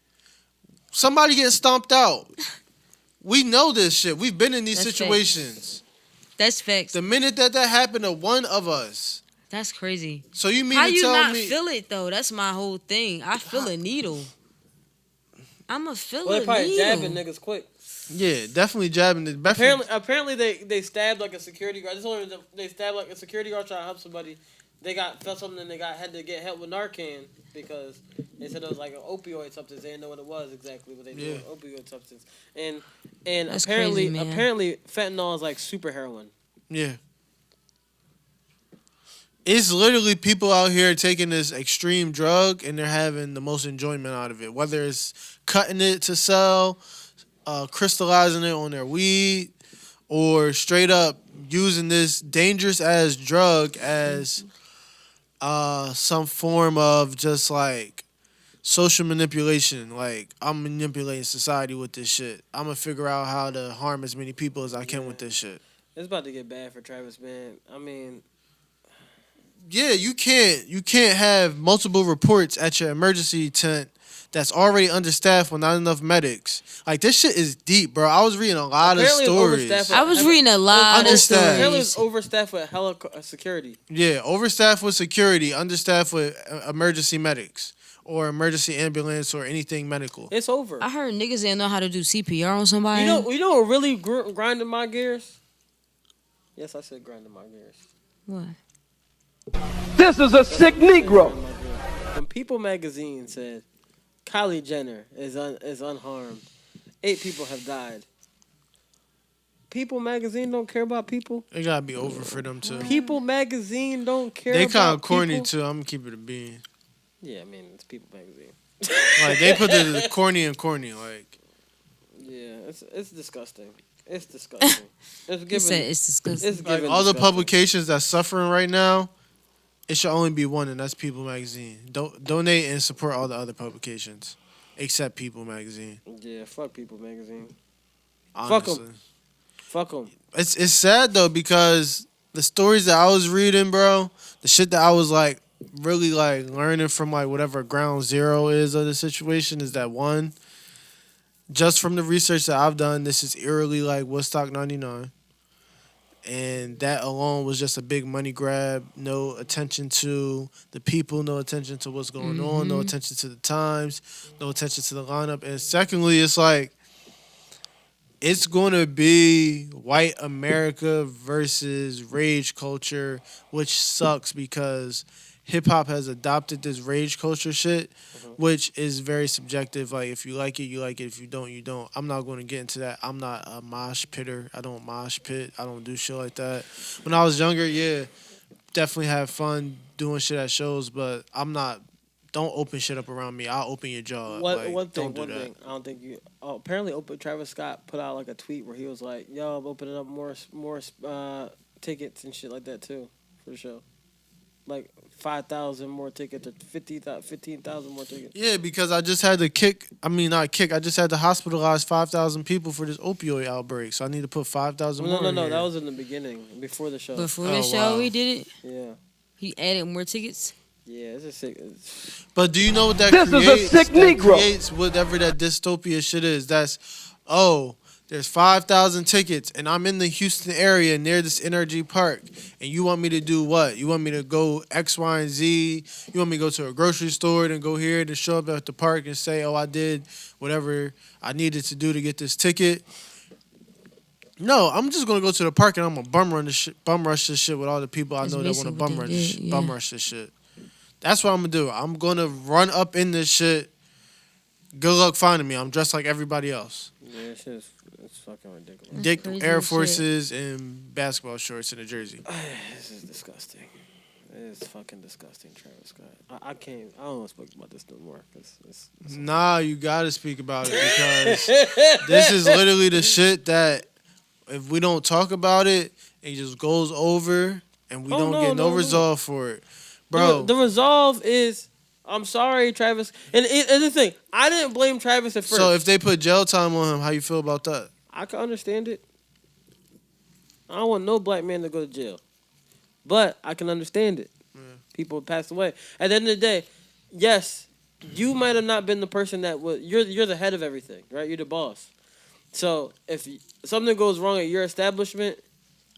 Somebody getting stomped out. We know this shit. We've been in these situations. That's facts. The minute that happened to one of us. That's crazy. So you mean how to you tell not me? feel it though? That's my whole thing. I feel a needle. I'ma feel Well, a they probably needle. jabbing niggas quick. Yeah, definitely jabbing it. Apparently they stabbed like a security guard. They stabbed like a security guard trying to help somebody. They felt something and had to get help with Narcan because they said it was like an opioid substance. They didn't know what it was exactly, but they knew it was opioid substance. And That's apparently crazy, man. apparently fentanyl is like super heroin. Yeah. It's literally people out here taking this extreme drug and they're having the most enjoyment out of it. Whether it's cutting it to sell, crystallizing it on their weed, or straight up using this dangerous ass drug as some form of just like social manipulation. Like, I'm manipulating society with this shit. I'm gonna figure out how to harm as many people as I can with this shit. It's about to get bad for Travis, man. I mean, yeah, you can't have multiple reports at your emergency tent that's already understaffed with not enough medics. Like, this shit is deep, bro. I was reading a lot of stories. I was reading a lot of stories. Apparently it's overstaffed with hella security. Yeah, overstaffed with security, understaffed with emergency medics or emergency ambulance or anything medical. It's over. I heard niggas didn't know how to do CPR on somebody. You know what really grinding my gears? Yes, I said grinding my gears. What? This is a sick Negro. When People magazine said Kylie Jenner is unharmed, 8 people have died. People magazine don't care about people. It gotta be over for them too. People magazine don't care. They about kind of corny people. too. I'm gonna keep it a bean. Yeah, I mean it's People magazine. Like, they put the corny and corny. Like, yeah, it's disgusting. It's disgusting. He said it's disgusting. It's like given all the disgusting. publications that's suffering right now, it should only be one, and that's People magazine. Donate and support all the other publications, except People magazine. Yeah, fuck People magazine. Honestly. Fuck them. It's sad though, because the stories that I was reading, bro, the shit that I was like really like learning from like whatever ground zero is of the situation is that, one, just from the research that I've done, this is eerily like Woodstock 99. And that alone was just a big money grab. No attention to the people, no attention to what's going on, no attention to the times, no attention to the lineup. And secondly, it's like, it's going to be white America versus rage culture, which sucks because hip-hop has adopted this rage culture shit, which is very subjective. Like, if you like it, you like it. If you don't, you don't. I'm not going to get into that. I'm not a mosh pitter. I don't mosh pit. I don't do shit like that. When I was younger, yeah, definitely had fun doing shit at shows, but I'm not. Don't open shit up around me. I'll open your jaw. One thing. That. I don't think you. Apparently, Travis Scott put out like a tweet where he was like, "Yo, I'm opening up more tickets and shit like that too for the show." Like 5,000 more tickets or 15,000 more tickets. Yeah, because I just had to I just had to hospitalize 5,000 people for this opioid outbreak. So I need to put 5,000 more. No, that was in the beginning, before the show. Before the show, we did it. Yeah. He added more tickets. Yeah, it's a sick. But do you know what that This creates? is a sick That Negro. creates whatever that dystopia shit is. That's, there's 5,000 tickets, and I'm in the Houston area near this NRG park, and you want me to do what? You want me to go X, Y, and Z? You want me to go to a grocery store and go here to show up at the park and say, I did whatever I needed to do to get this ticket? No, I'm just gonna go to the park and I'm gonna bum rush this shit with all the people I know that want to bum rush this shit. That's what I'm gonna do. I'm gonna run up in this shit. Good luck finding me. I'm dressed like everybody else. Yeah, it's fucking ridiculous. Dick Air Forces and basketball shorts and a jersey. This is disgusting. It is fucking disgusting, Travis Scott. I can't. I don't want to speak about this no more. It's Nah, you gotta speak about it because this is literally the shit that if we don't talk about it, it just goes over and we don't get no resolve for it, bro. The resolve is, I'm sorry, Travis. And the thing, I didn't blame Travis at first. So if they put jail time on him, how you feel about that? I can understand it. I don't want no black man to go to jail. But I can understand it. People passed away. At the end of the day, yes, you might have not been the person that was. You're the head of everything, right? You're the boss. So if something goes wrong at your establishment,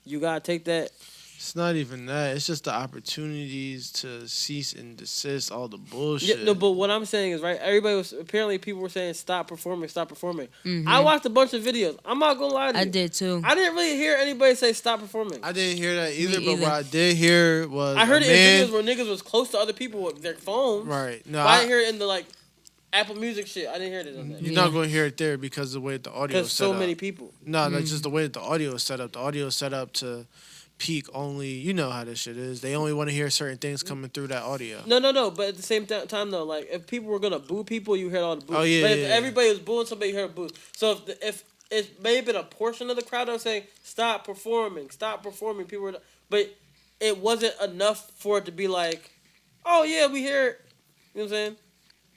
you gotta take that. It's not even that. It's just the opportunities to cease and desist all the bullshit. Yeah, no, but what I'm saying is, right, people were saying stop performing. Mm-hmm. I watched a bunch of videos. I'm not gonna lie to you. I did too. I didn't really hear anybody say stop performing. I didn't hear that either, but what I did hear was I heard it man, in videos where niggas was close to other people with their phones. Right. No, but I didn't hear it in the Apple Music shit. I didn't hear it on that. You're not going to hear it there because of the way the audio is set up. Because so many people. No, that's just the way that the audio is set up. The audio is set up to peak only. You know how this shit is. They only want to hear certain things coming through that audio. No. But at the same time, though, like, if people were going to boo people, you heard all the boos. Oh, yeah, but if yeah. everybody was booing somebody, you heard boos. So if it may have been a portion of the crowd that was saying, stop performing, people were... But it wasn't enough for it to be like, oh, yeah, we hear it. You know what I'm saying?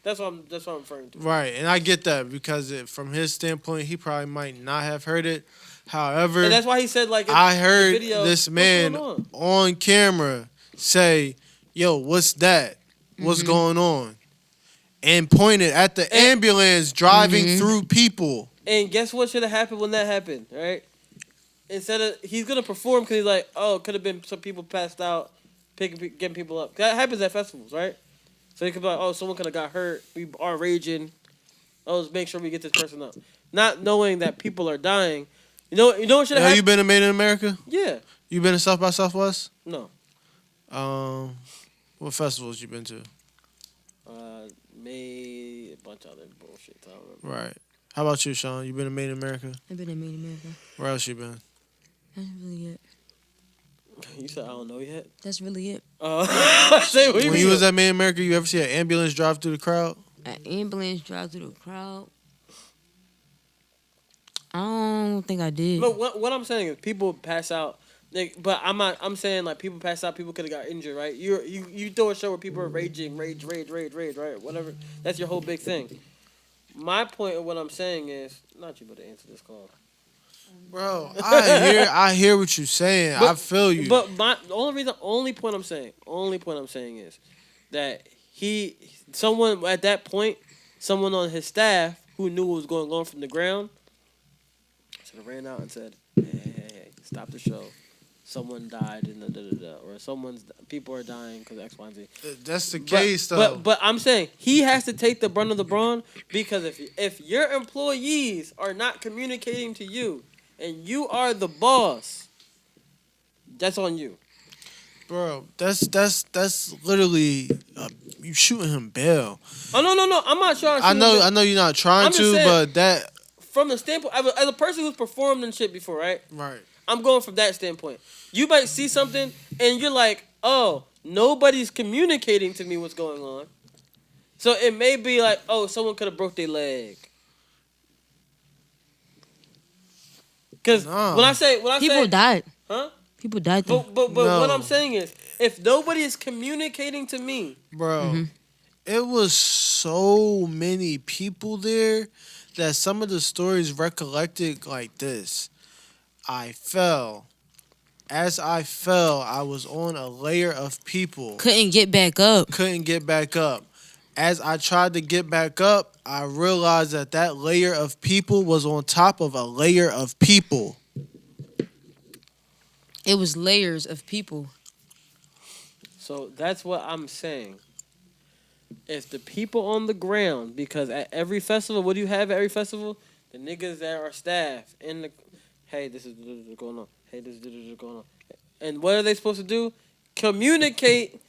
That's what I'm referring to. Right, and I get that because from his standpoint, he probably might not have heard it. However, and that's why he said, like, I heard the video, this man on camera say, "Yo, what's that? What's going on?" and pointed at the ambulance driving through people. And guess what should have happened when that happened, right? Instead of he's gonna perform because he's like, oh, could have been some people passed out, getting people up. That happens at festivals, right? So he could be like, oh, someone could have got hurt. We are raging. Oh, let's make sure we get this person up. Not knowing that people are dying. You know what should have happened? Have you been to Made in America? Yeah. You been to South by Southwest? No. What festivals you been to? Made a bunch of other bullshit. I don't remember. Right. How about you, Sean? You been to Made in America? I've been in Made in America. Where else you been? That's really it. You said I don't know yet? That's really it. When you was at Made in America, you ever see an ambulance drive through the crowd? An ambulance drive through the crowd? I don't think I did. No, what I'm saying is people pass out. But I'm saying like people pass out. People could have got injured, right? You throw a show where people are raging, rage, right? Whatever. That's your whole big thing. My point of what I'm saying is not you, but to answer this call. Bro, I hear what you're saying. I feel you. But only point I'm saying is that someone at that point, someone on his staff who knew what was going on from the ground, should have ran out and said, "Hey, stop the show. Someone died in the or people are dying because X, Y, and Z." That's the case, though. But I'm saying he has to take the brunt of the brawn because if your employees are not communicating to you and you are the boss, that's on you. Bro, that's literally you shooting him bail. Oh no, I'm not trying to I know you're not trying to, but that from the standpoint as a person who's performed and shit before, right? Right. I'm going from that standpoint. You might see something and you're like, oh, nobody's communicating to me what's going on. So it may be like, oh, someone could have broke their leg. Because when I say people died. Huh? People died though. But what I'm saying is, if nobody is communicating to me, bro, it was so many people there that some of the stories recollected like this. I fell. As I fell, I was on a layer of people. Couldn't get back up. As I tried to get back up, I realized that layer of people was on top of a layer of people. It was layers of people. So that's what I'm saying. If the people on the ground, because at every festival, what do you have at every festival? The niggas that are staff in the, hey, this is going on. Hey, this is going on. And what are they supposed to do? Communicate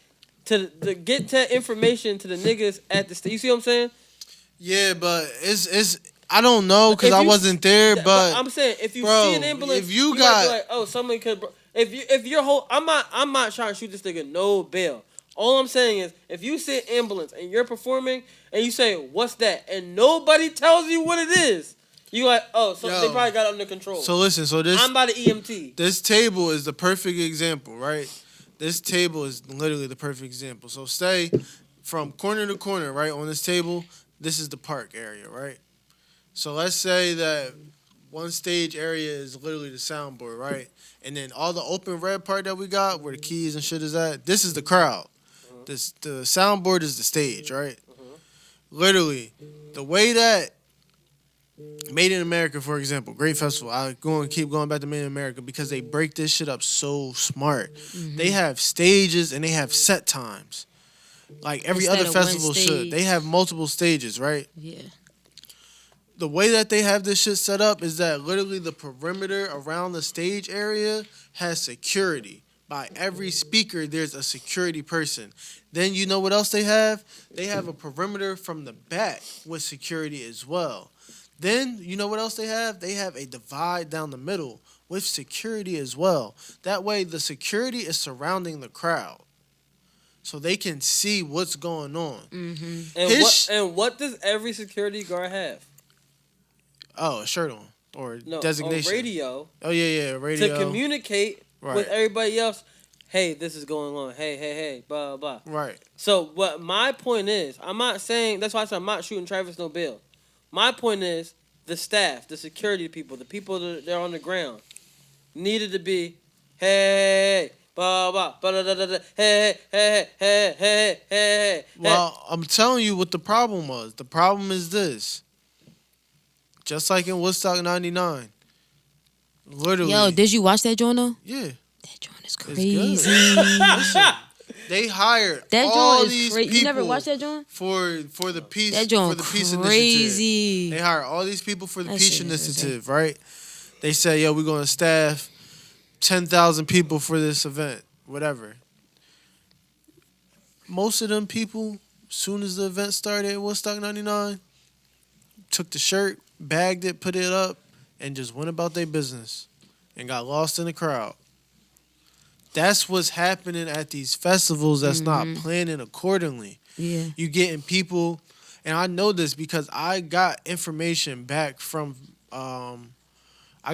to get that information to the niggas at the station. You see what I'm saying? Yeah, but it's I don't know because I wasn't there. But I'm saying if you see an ambulance, if you might got be like, oh, somebody could. If your whole, I'm not trying to shoot this nigga no bail. All I'm saying is if you see an ambulance and you're performing and you say what's that and nobody tells you what it is, you like, oh, so they probably got it under control. So listen, I'm by the EMT. This table is the perfect example, right? This table is literally the perfect example. So say from corner to corner, right, on this table, this is the park area, right? So let's say that one stage area is literally the soundboard, right? And then all the open red part that we got, where the keys and shit is at, this is the crowd. The soundboard is the stage, right? Literally, the way that Made in America, for example, great festival. I go and keep going back to Made in America because they break this shit up so smart. They have stages and they have set times. Like every Instead other of one festival should. stage. They have multiple stages, right? Yeah. The way that they have this shit set up is that literally the perimeter around the stage area has security. By every speaker, there's a security person. Then you know what else they have? They have a perimeter from the back with security as well. Then you know what else they have? They have a divide down the middle with security as well. That way the security is surrounding the crowd. So they can see what's going on. And what does every security guard have? Oh, a shirt on or designation. A radio. Oh yeah, radio. To communicate Right. with everybody else. Hey, this is going on. Hey, blah blah. Right. So what my point is, I'm not saying that's why I said I'm not shooting Travis no bail. My point is the staff, the security people, the people that are on the ground needed to be hey. Blah, blah, blah, blah, blah, blah, hey. Well, I'm telling you what the problem was. The problem is this. Just like in Woodstock 99. Literally. Yo, did you watch that joint though? Yeah. That joint is It's crazy. good. Listen, they hired That all joint these is crazy. people You never watched that joint? for the peace That joint for the peace crazy. initiative. They hired all these people for the That peace shit is initiative, right? They said, "Yo, we're going to staff 10,000 people for this event, whatever." Most of them people, as soon as the event started at Woodstock 99, took the shirt, bagged it, put it up, and just went about their business and got lost in the crowd. That's what's happening at these festivals that's not planning accordingly. Yeah. You getting people, and I know this because I got information back from, I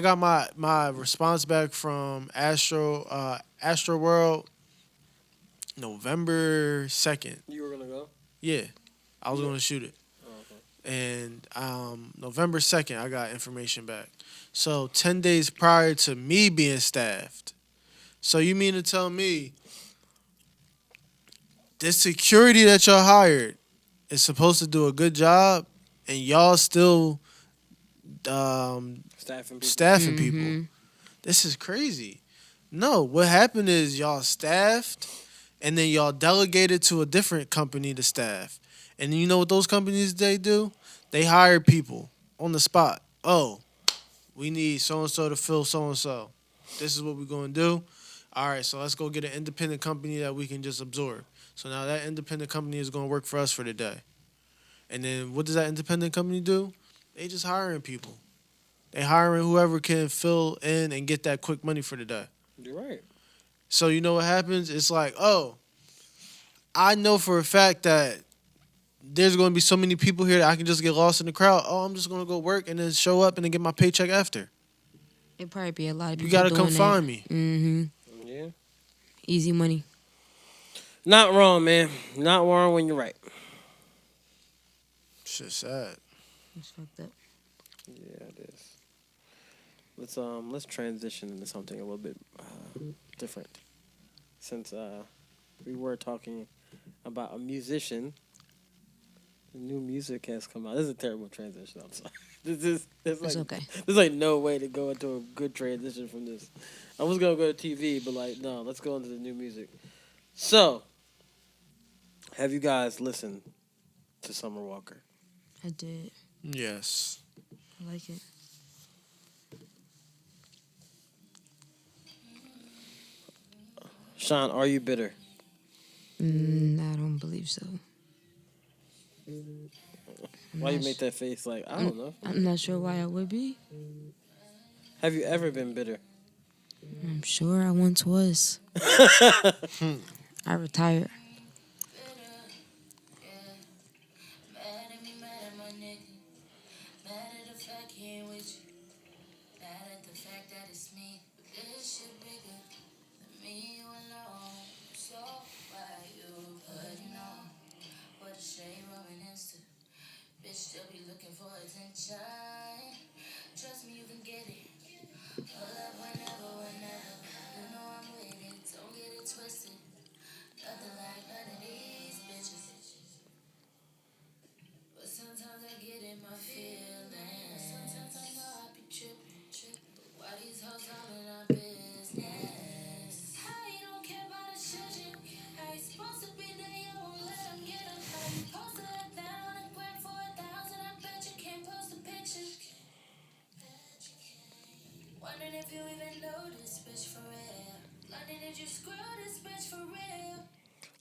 got my response back from Astroworld November 2nd. You were gonna go? Yeah, I was gonna shoot it. Oh, okay. And November 2nd, I got information back. So 10 days prior to me being staffed. So you mean to tell me this security that y'all hired is supposed to do a good job and y'all still staffing people? This is crazy. No, what happened is y'all staffed and then y'all delegated to a different company to staff. And you know what those companies they do? They hire people on the spot. Oh, we need so-and-so to fill so-and-so. This is what we're going to do. All right, so let's go get an independent company that we can just absorb. So now that independent company is going to work for us for the day. And then what does that independent company do? They just hiring people. They hiring whoever can fill in and get that quick money for the day. You're right. So you know what happens? It's like, oh, I know for a fact that there's going to be so many people here that I can just get lost in the crowd. Oh, I'm just going to go work and then show up and then get my paycheck after. It probably be a lot of people. You got to come doing find that. me. Yeah. Easy money. Not wrong, man. Not wrong when you're right. Shit sad. It's fucked up. Yeah, it is. Let's transition into something a little bit different. Since we were talking about a musician, new music has come out. This is a terrible transition. I'm sorry. It's okay. There's like no way to go into a good transition from this. I was gonna go to TV, but like no, let's go into the new music. So, have you guys listened to Summer Walker? I did. Yes. I like it. Sean, are you bitter? I don't believe so. Why you make that face? Like I don't know. I'm not sure why I would be. Have you ever been bitter? I'm sure I once was. I retired.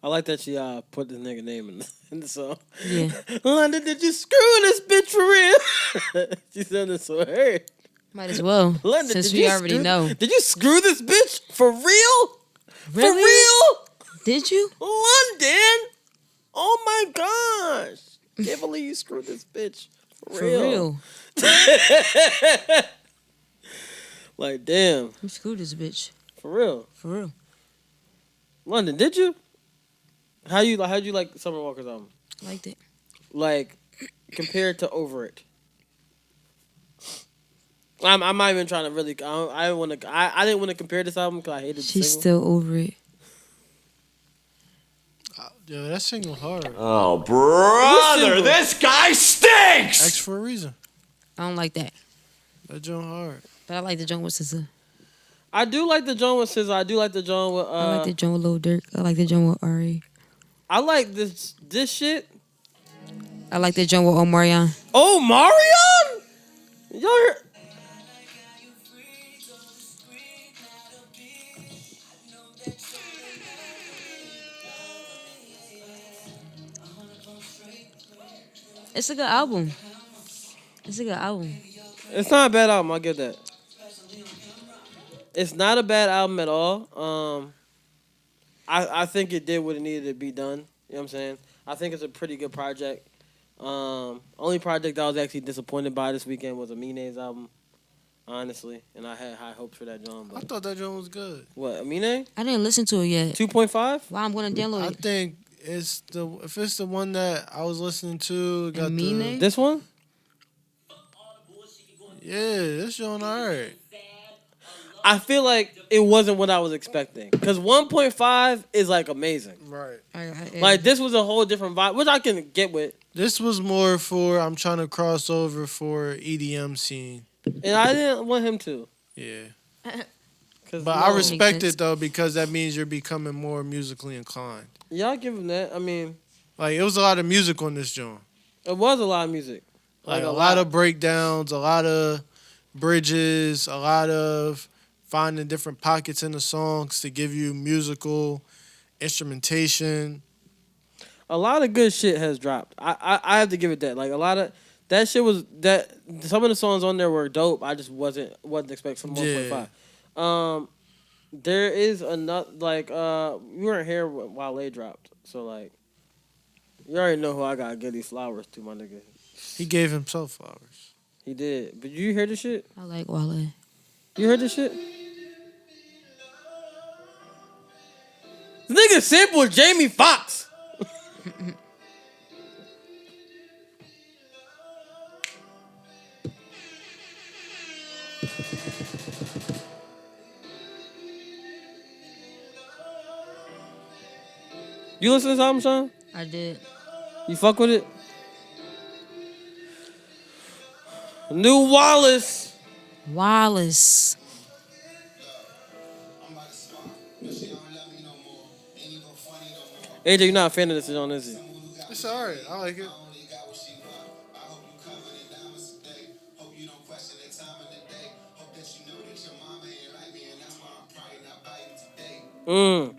I like that she put the nigga name in the song. Yeah. London, did you screw this bitch for real? She said this so hard. Might as well. London, since did we you already know. Did you screw this bitch for real? Really? For real? Did you? London? Oh my gosh. Can't believe you screwed this bitch. For real. Like, damn. You screwed this bitch. For real. For real. London, did you? How'd you like Summer Walker's album? Liked it. Like, compared to Over It. I'm not even trying to really. I didn't want to compare this album because I hated the She's single. still over it. Yo, that single hard. Oh, brother, this guy stinks! X for a reason. I don't like that. That joint hard. But I like the joint with SZA. I do like the joint with SZA. I do like the joint with. I like the joint with Lil Durk. I like the joint with Ari. I like this shit. I like the joint with Omarion. Oh, Marion! Y'all heard? It's a good album. It's a good album. It's not a bad album. I'll give that. It's not a bad album at all. I think it did what it needed to be done. You know what I'm saying? I think it's a pretty good project. Only project I was actually disappointed by this weekend was Aminé's album, honestly, and I had high hopes for that joint. I thought that joint was good. What, Aminé? I didn't listen to it yet. 2.5? Why I'm gonna download I it? think if it's the one that I was listening to, got the This one? Yeah, this joint alright. I feel like it wasn't what I was expecting. Because 1.5 is like amazing. Right. Like this was a whole different vibe, which I can get with. This was more for I'm trying to cross over for EDM scene. And I didn't want him to. Yeah. 'Cause But no, I it makes respect sense. it though because that means you're becoming more musically inclined. Yeah, I'll give him that. I mean, Like it was a lot of music on this joint. it was a lot of music. Like a lot of breakdowns, a lot of bridges, a lot of finding different pockets in the songs to give you musical instrumentation. A lot of good shit has dropped. I have to give it that. Like a lot of that shit was that some of the songs on there were dope. I just wasn't expecting from 1.5. There is another like we weren't here when Wale dropped, so like you already know who I gotta give these flowers to, my nigga. He gave himself flowers. He did. But you hear this shit? I like Wale. You heard this shit? This nigga sampled Jamie Foxx. You listen to this album, Sean? I did. You fuck with it? New Wallace. Wallace. AJ, you're not a fan of this on, is he? It's alright. I like it. Mm.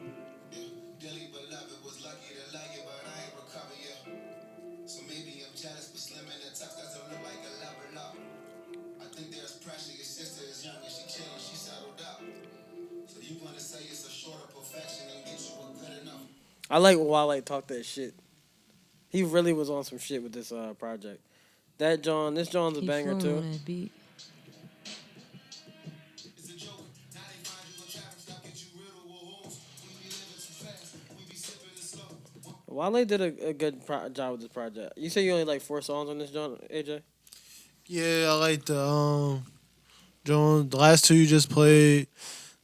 I like Wale talk that shit. He really was on some shit with this project. This John's a banger too. That beat. Wale did a good job with this project. You say you only like 4 songs on this John, AJ? Yeah, I like the John. The last 2 you just played.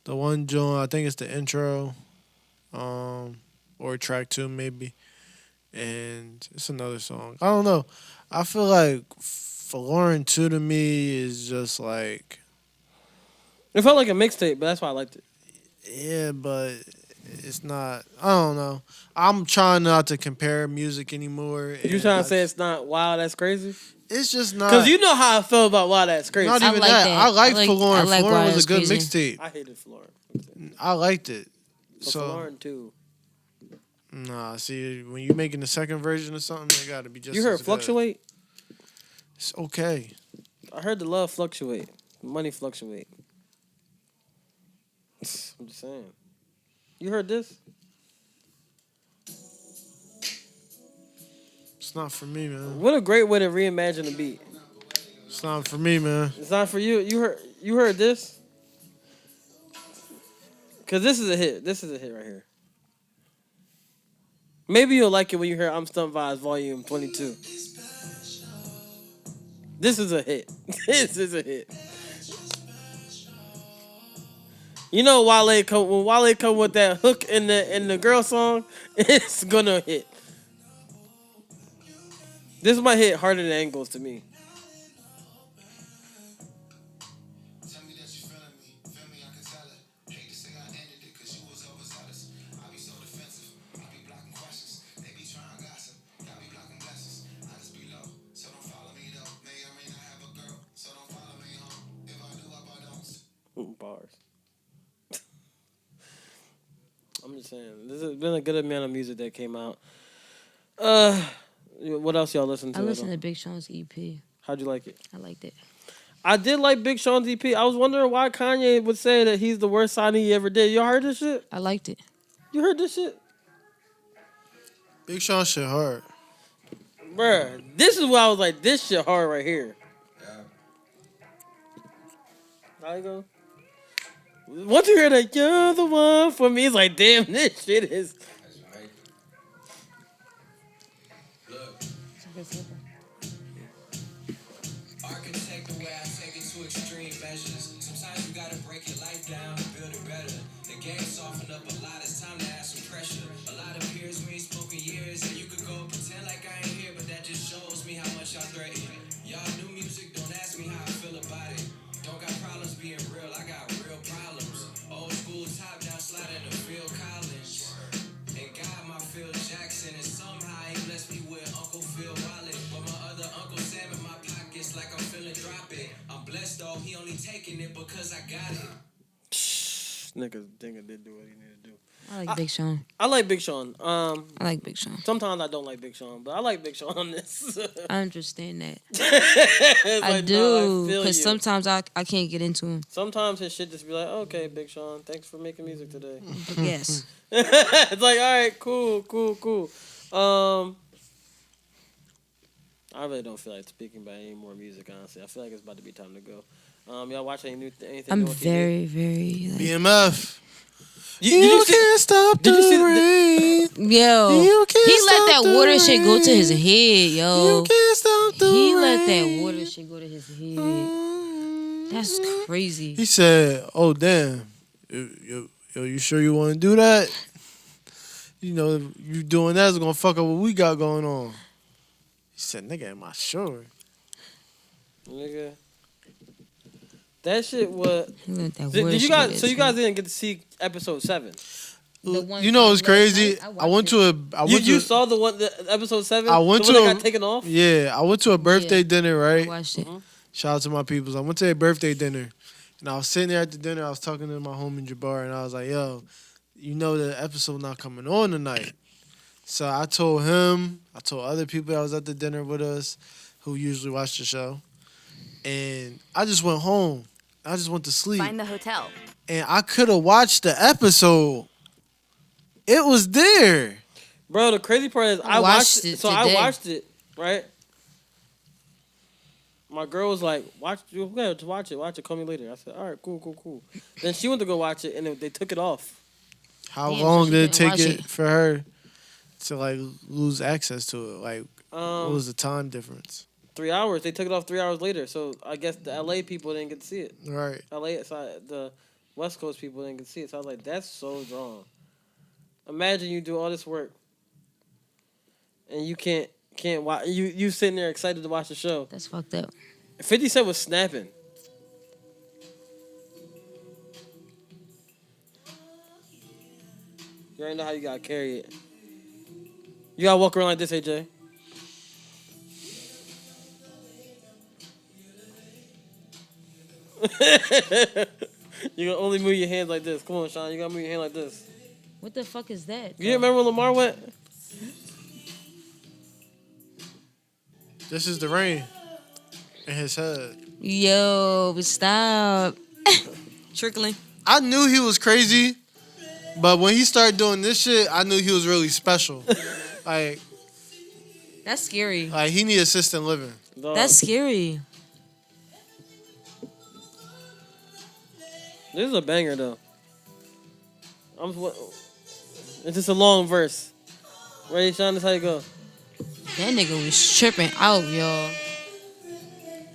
The one John, I think it's the intro, or track 2 maybe, and it's another song. I don't know. I feel like Lauren 2 to me is just like. It felt like a mixtape, but that's why I liked it. Yeah, but it's not. I don't know. I'm trying not to compare music anymore. You trying to say it's not wild? That's crazy. It's just not. Because you know how I feel about Wild That's Crazy. Not even that. I liked Forlorn. Forlorn was a good Crazy. mixtape. I hated Forlorn. I liked it. So So Forlorn too. nah, see, when you're making the second version of something, it got to be just. You heard as good. Fluctuate? It's okay. I heard the love fluctuate, money fluctuate. I'm just saying. You heard this? It's not for me, man. What a great way to reimagine a beat. It's not for me, man. It's not for you. You heard this? Cause this is a hit. This is a hit right here. Maybe you'll like it when you hear I'm Stumped Vibes Volume 22. This is a hit. This is a hit. You know when Wale come with that hook in the girl song, it's gonna hit. This might hit harder than Angles to me. Bars. I'm just saying, this has been a good amount of music that came out. What else y'all listen to? I listened to Big Sean's EP. How'd you like it? I liked it. I did like Big Sean's EP. I was wondering why Kanye would say that he's the worst signing he ever did. Y'all heard this shit? I liked it. You heard this shit? Big Sean shit hard. Bruh, this is why I was like, this shit hard right here. How you go? Once you hear that, you're the one for me, it's like, damn, this shit is. Architect the way I take it to extreme measures. Sometimes you gotta break your life down to build it better. The game softened up a lot, it's time to add some pressure. A lot of peers we ain't spoken years, and you could go pretend like I ain't here, but that just shows me how much y'all threaten. Y'all new music, don't ask me how I feel about it. Don't got problems being real, I got real problems. Old school top down sliding to Phil Collins. And God, my Phil Jackson, and somehow he blessed me with Uncle Phil Wallet. But my other Uncle Sam in my pockets like I'm feeling drop it. I'm blessed though, he only taking it because I got it. Nigga did do what he needed to do. I like Big Sean. I like Big Sean. I like Big Sean. Sometimes I don't like Big Sean, but I like Big Sean on this. I understand that. It's I like, do, no, I feel because you. sometimes I can't get into him. Sometimes his shit just be like, okay, Big Sean, thanks for making music today. Yes. It's like, all right, cool. I really don't feel like speaking about any more music, honestly. I feel like it's about to be time to go. Y'all watch anything? I'm new on very, TV? very. Like, BMF. You can't stop the rain. Yo, You can't he let stop that the water shit go to his rain. head, yo. You can't stop the He rain. let that water shit go to his head. That's crazy. He said, "Oh damn, yo, you sure you want to do that? You know, you doing that is gonna fuck up what we got going on." He said, "Nigga, am I sure?" Nigga. That shit was. He let that Did water you shit guys? go to So his you guys head. didn't get to see episode 7. You know what's crazy? I went to a. You saw the episode 7. I went the to one that a- got taken off. Yeah, I went to a birthday dinner, right? Watched it. Shout out to my peoples. I went to a birthday dinner, and I was sitting there at the dinner. I was talking to my homie Jabbar, and I was like, "Yo, you know the episode not coming on tonight." So I told him, I told other people that was at the dinner with us, who usually watch the show, and I just went home. I just went to sleep, Find the hotel. and I could have watched the episode. It was there. Bro, the crazy part is I watched it. So I today. watched it, right? My girl was like, "Watch it. Call me later." I said, "All right, cool." Then she went to go watch it, and they took it off. How Damn, long so she did it didn't take watch it it. for her to like lose access to it? Like, what was the time difference? 3 hours. They took it off 3 hours later. So I guess the LA people didn't get to see it. Right. LA side, the West Coast people didn't get to see it. So I was like, that's so drawn. Imagine you do all this work and you can't watch. You sitting there excited to watch the show. That's fucked up. 50 Cent was snapping. You already know how you gotta carry it. You gotta walk around like this, AJ. You can only move your hands like this. Come on, Sean. You gotta move your hand like this. What the fuck is that? You didn't remember when Lamar went? This is the rain in his head. Yo, stop. Trickling. I knew he was crazy, but when he started doing this shit, I knew he was really special. Like, that's scary. Like he need assisted living. That's scary. This is a banger though. It's just a long verse. Ready, Sean? This how you go. That nigga was tripping out, y'all.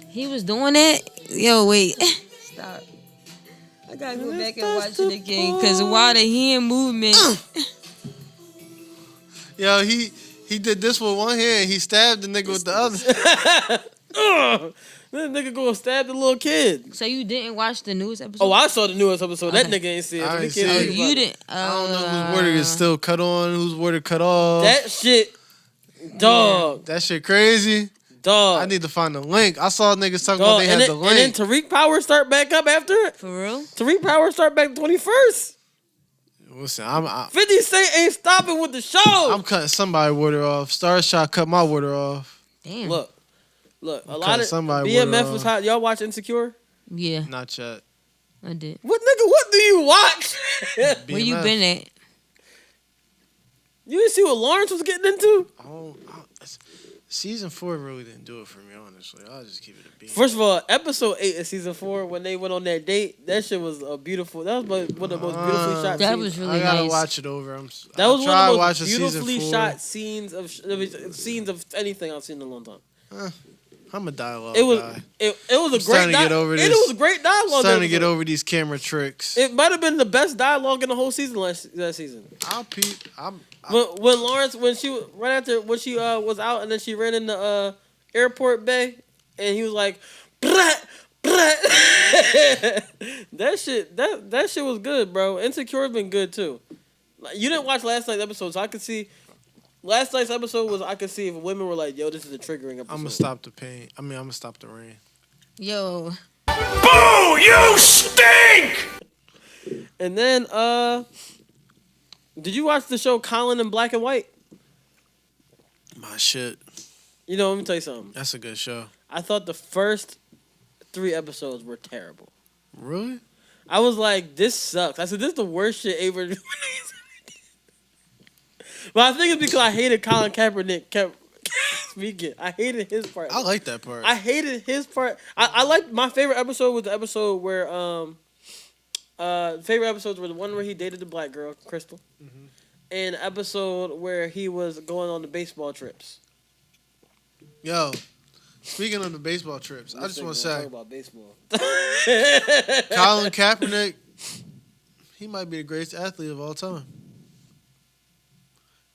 He was doing it. Yo, wait. Stop. I gotta go back and watch it again. Cause while the hand movement. Yo, he did this with one hand. He stabbed the nigga with the other. This nigga gonna stab the little kid. So you didn't watch the newest episode? Oh, I saw the newest episode. Okay. That nigga ain't see it. I We ain't can't see talk it. about You it. didn't. I don't know whose water is still cut on, whose water cut off. That shit, dog. That shit crazy. Dog. I need to find the link. I saw niggas talking about they had the link. And then Tariq Power start back up after it. For real? Tariq Power start back the 21st. Listen, 50 Cent ain't stopping with the show. I'm cutting somebody water off. Star Shot cut my water off. Damn. Look, a I'm lot cutting of somebody BMF water was off. hot. Y'all watch Insecure? Yeah. Not yet. I did. What nigga? What do you watch? Where you been at? You didn't see what Lawrence was getting into? Season 4 really didn't do it for me, honestly. I'll just keep it a beat. First of all, episode 8 of season 4, when they went on that date, that shit was a beautiful. That was one of the most beautifully shot. That scenes. was really I gotta nice. watch it over. That was one of the most season beautifully 4. shot scenes of anything I've seen in a long time. I'm a dialogue It was guy. it was a I'm great starting to get over and this. it was a great dialogue. Starting to episode. get over these camera tricks. It might have been the best dialogue in the whole season that season. I'll peep. When Lawrence when she was out and then she ran in the airport bay and he was like, brat, brat. that shit was good, bro. Insecure's been good too. Like, you didn't watch last night's episode, so I could see. Last night's episode was I could see if women were like, yo, this is a triggering episode. I'm gonna stop the pain. I'm gonna stop the rain. Yo. Boo! You stink! And then, did you watch the show Colin in Black and White? My shit. You know, let me tell you something. That's a good show. I thought the first 3 episodes were terrible. Really? I was like, this sucks. I said, this is the worst shit ever. But I think it's because I hated Colin Kaepernick kept speaking. I hated his part. I like that part. I hated his part. I like my favorite episode was the episode where favorite episodes were the one where he dated the black girl, Crystal. Mm-hmm. And the episode where he was going on the baseball trips. Yo, speaking of the baseball trips, I just want to say talk about baseball. Colin Kaepernick, he might be the greatest athlete of all time.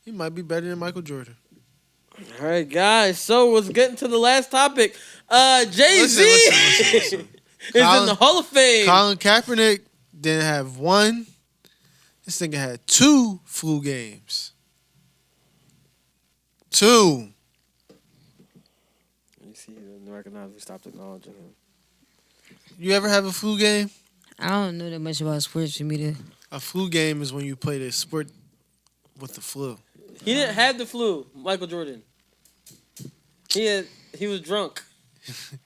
He might be better than Michael Jordan. All right, guys. So let's get into the last topic. Jay-Z Listen. is in the Hall of Fame. Colin Kaepernick didn't have one. This nigga had 2 flu games. 2. You see, he didn't recognize we stopped acknowledging him. You ever have a flu game? I don't know that much about sports for me to. A flu game is when you play the sport with the flu. He didn't have the flu, Michael Jordan. He was drunk.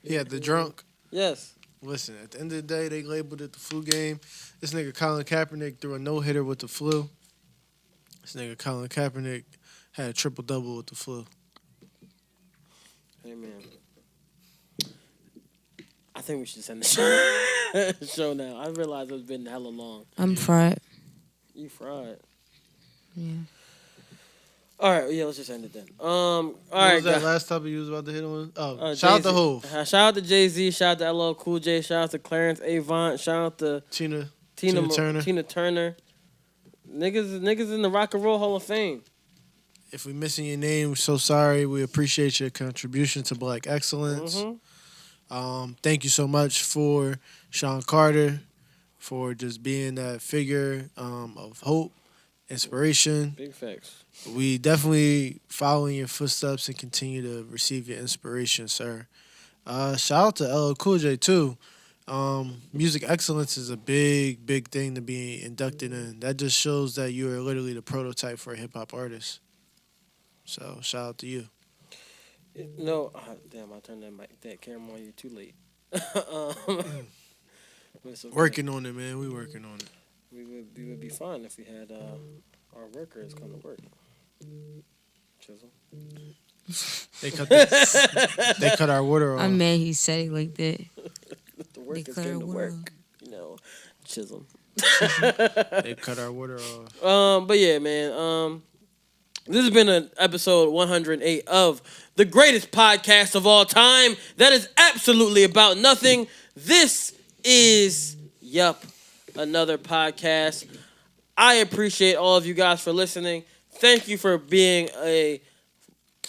He had the drunk. Yes. Listen, at the end of the day, they labeled it the flu game. This nigga Colin Kaepernick threw a no-hitter with the flu. This nigga Colin Kaepernick had a triple-double with the flu. Hey, man. I think we should send the show now. I realize it's been hella long. I'm fried. You fried. Yeah. All right, yeah, let's just end it then. All What right, was that guys. last topic you was about to hit on? Oh, shout out to Hove. Shout out to Jay-Z. Shout out to LL Cool J. Shout out to Clarence Avant. Shout out to Tina Turner. Niggas in the Rock and Roll Hall of Fame. If we missing your name, we're so sorry. We appreciate your contribution to Black excellence. Thank you so much for Sean Carter, for just being that figure of hope inspiration. Big facts. We definitely follow in your footsteps and continue to receive your inspiration, sir. Shout out to LL Cool J too. Music excellence is a big thing to be inducted in. That just shows that you are literally the prototype for a hip hop artist. So shout out to you. No, damn! I turned that camera on you too late. Okay. Working on it, man. We working on it. We would be fine if we had our workers come to work. Chisel. They cut our water off. I'm mad he said it like that. The workers came to work. You know, Chisel. They cut our water off. But yeah, man. This has been an episode 108 of the greatest podcast of all time. That is absolutely about nothing. This is, another podcast. I appreciate all of you guys for listening. Thank you for being a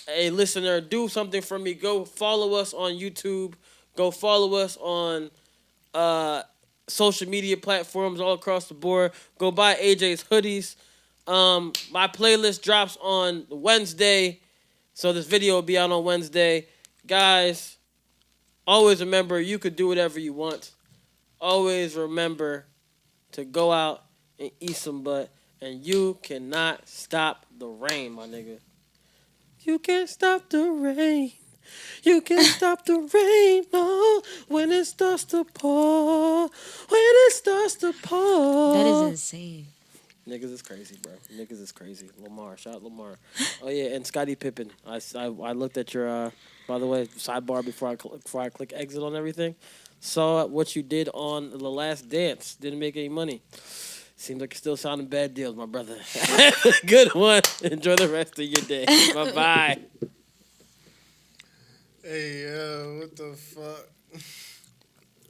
listener. Do something for me. Go follow us on YouTube. Go follow us on social media platforms all across the board. Go buy AJ's hoodies. My playlist drops on Wednesday, so this video will be out on Wednesday. Guys, always remember you could do whatever you want. Always remember to go out and eat some butt, and you cannot stop the rain, my nigga. You can't stop the rain. You can't stop the rain, no, when it starts to pour. When it starts to pour. That is insane. Niggas is crazy, bro. Niggas is crazy. Lamar, shout out Lamar. Oh yeah, and Scottie Pippen. I looked at your by the way, sidebar before I click exit on everything. Saw what you did on The Last Dance. Didn't make any money. Seems like you're still sounding bad deals, my brother. Good one. Enjoy the rest of your day. Bye bye. Hey, what the fuck?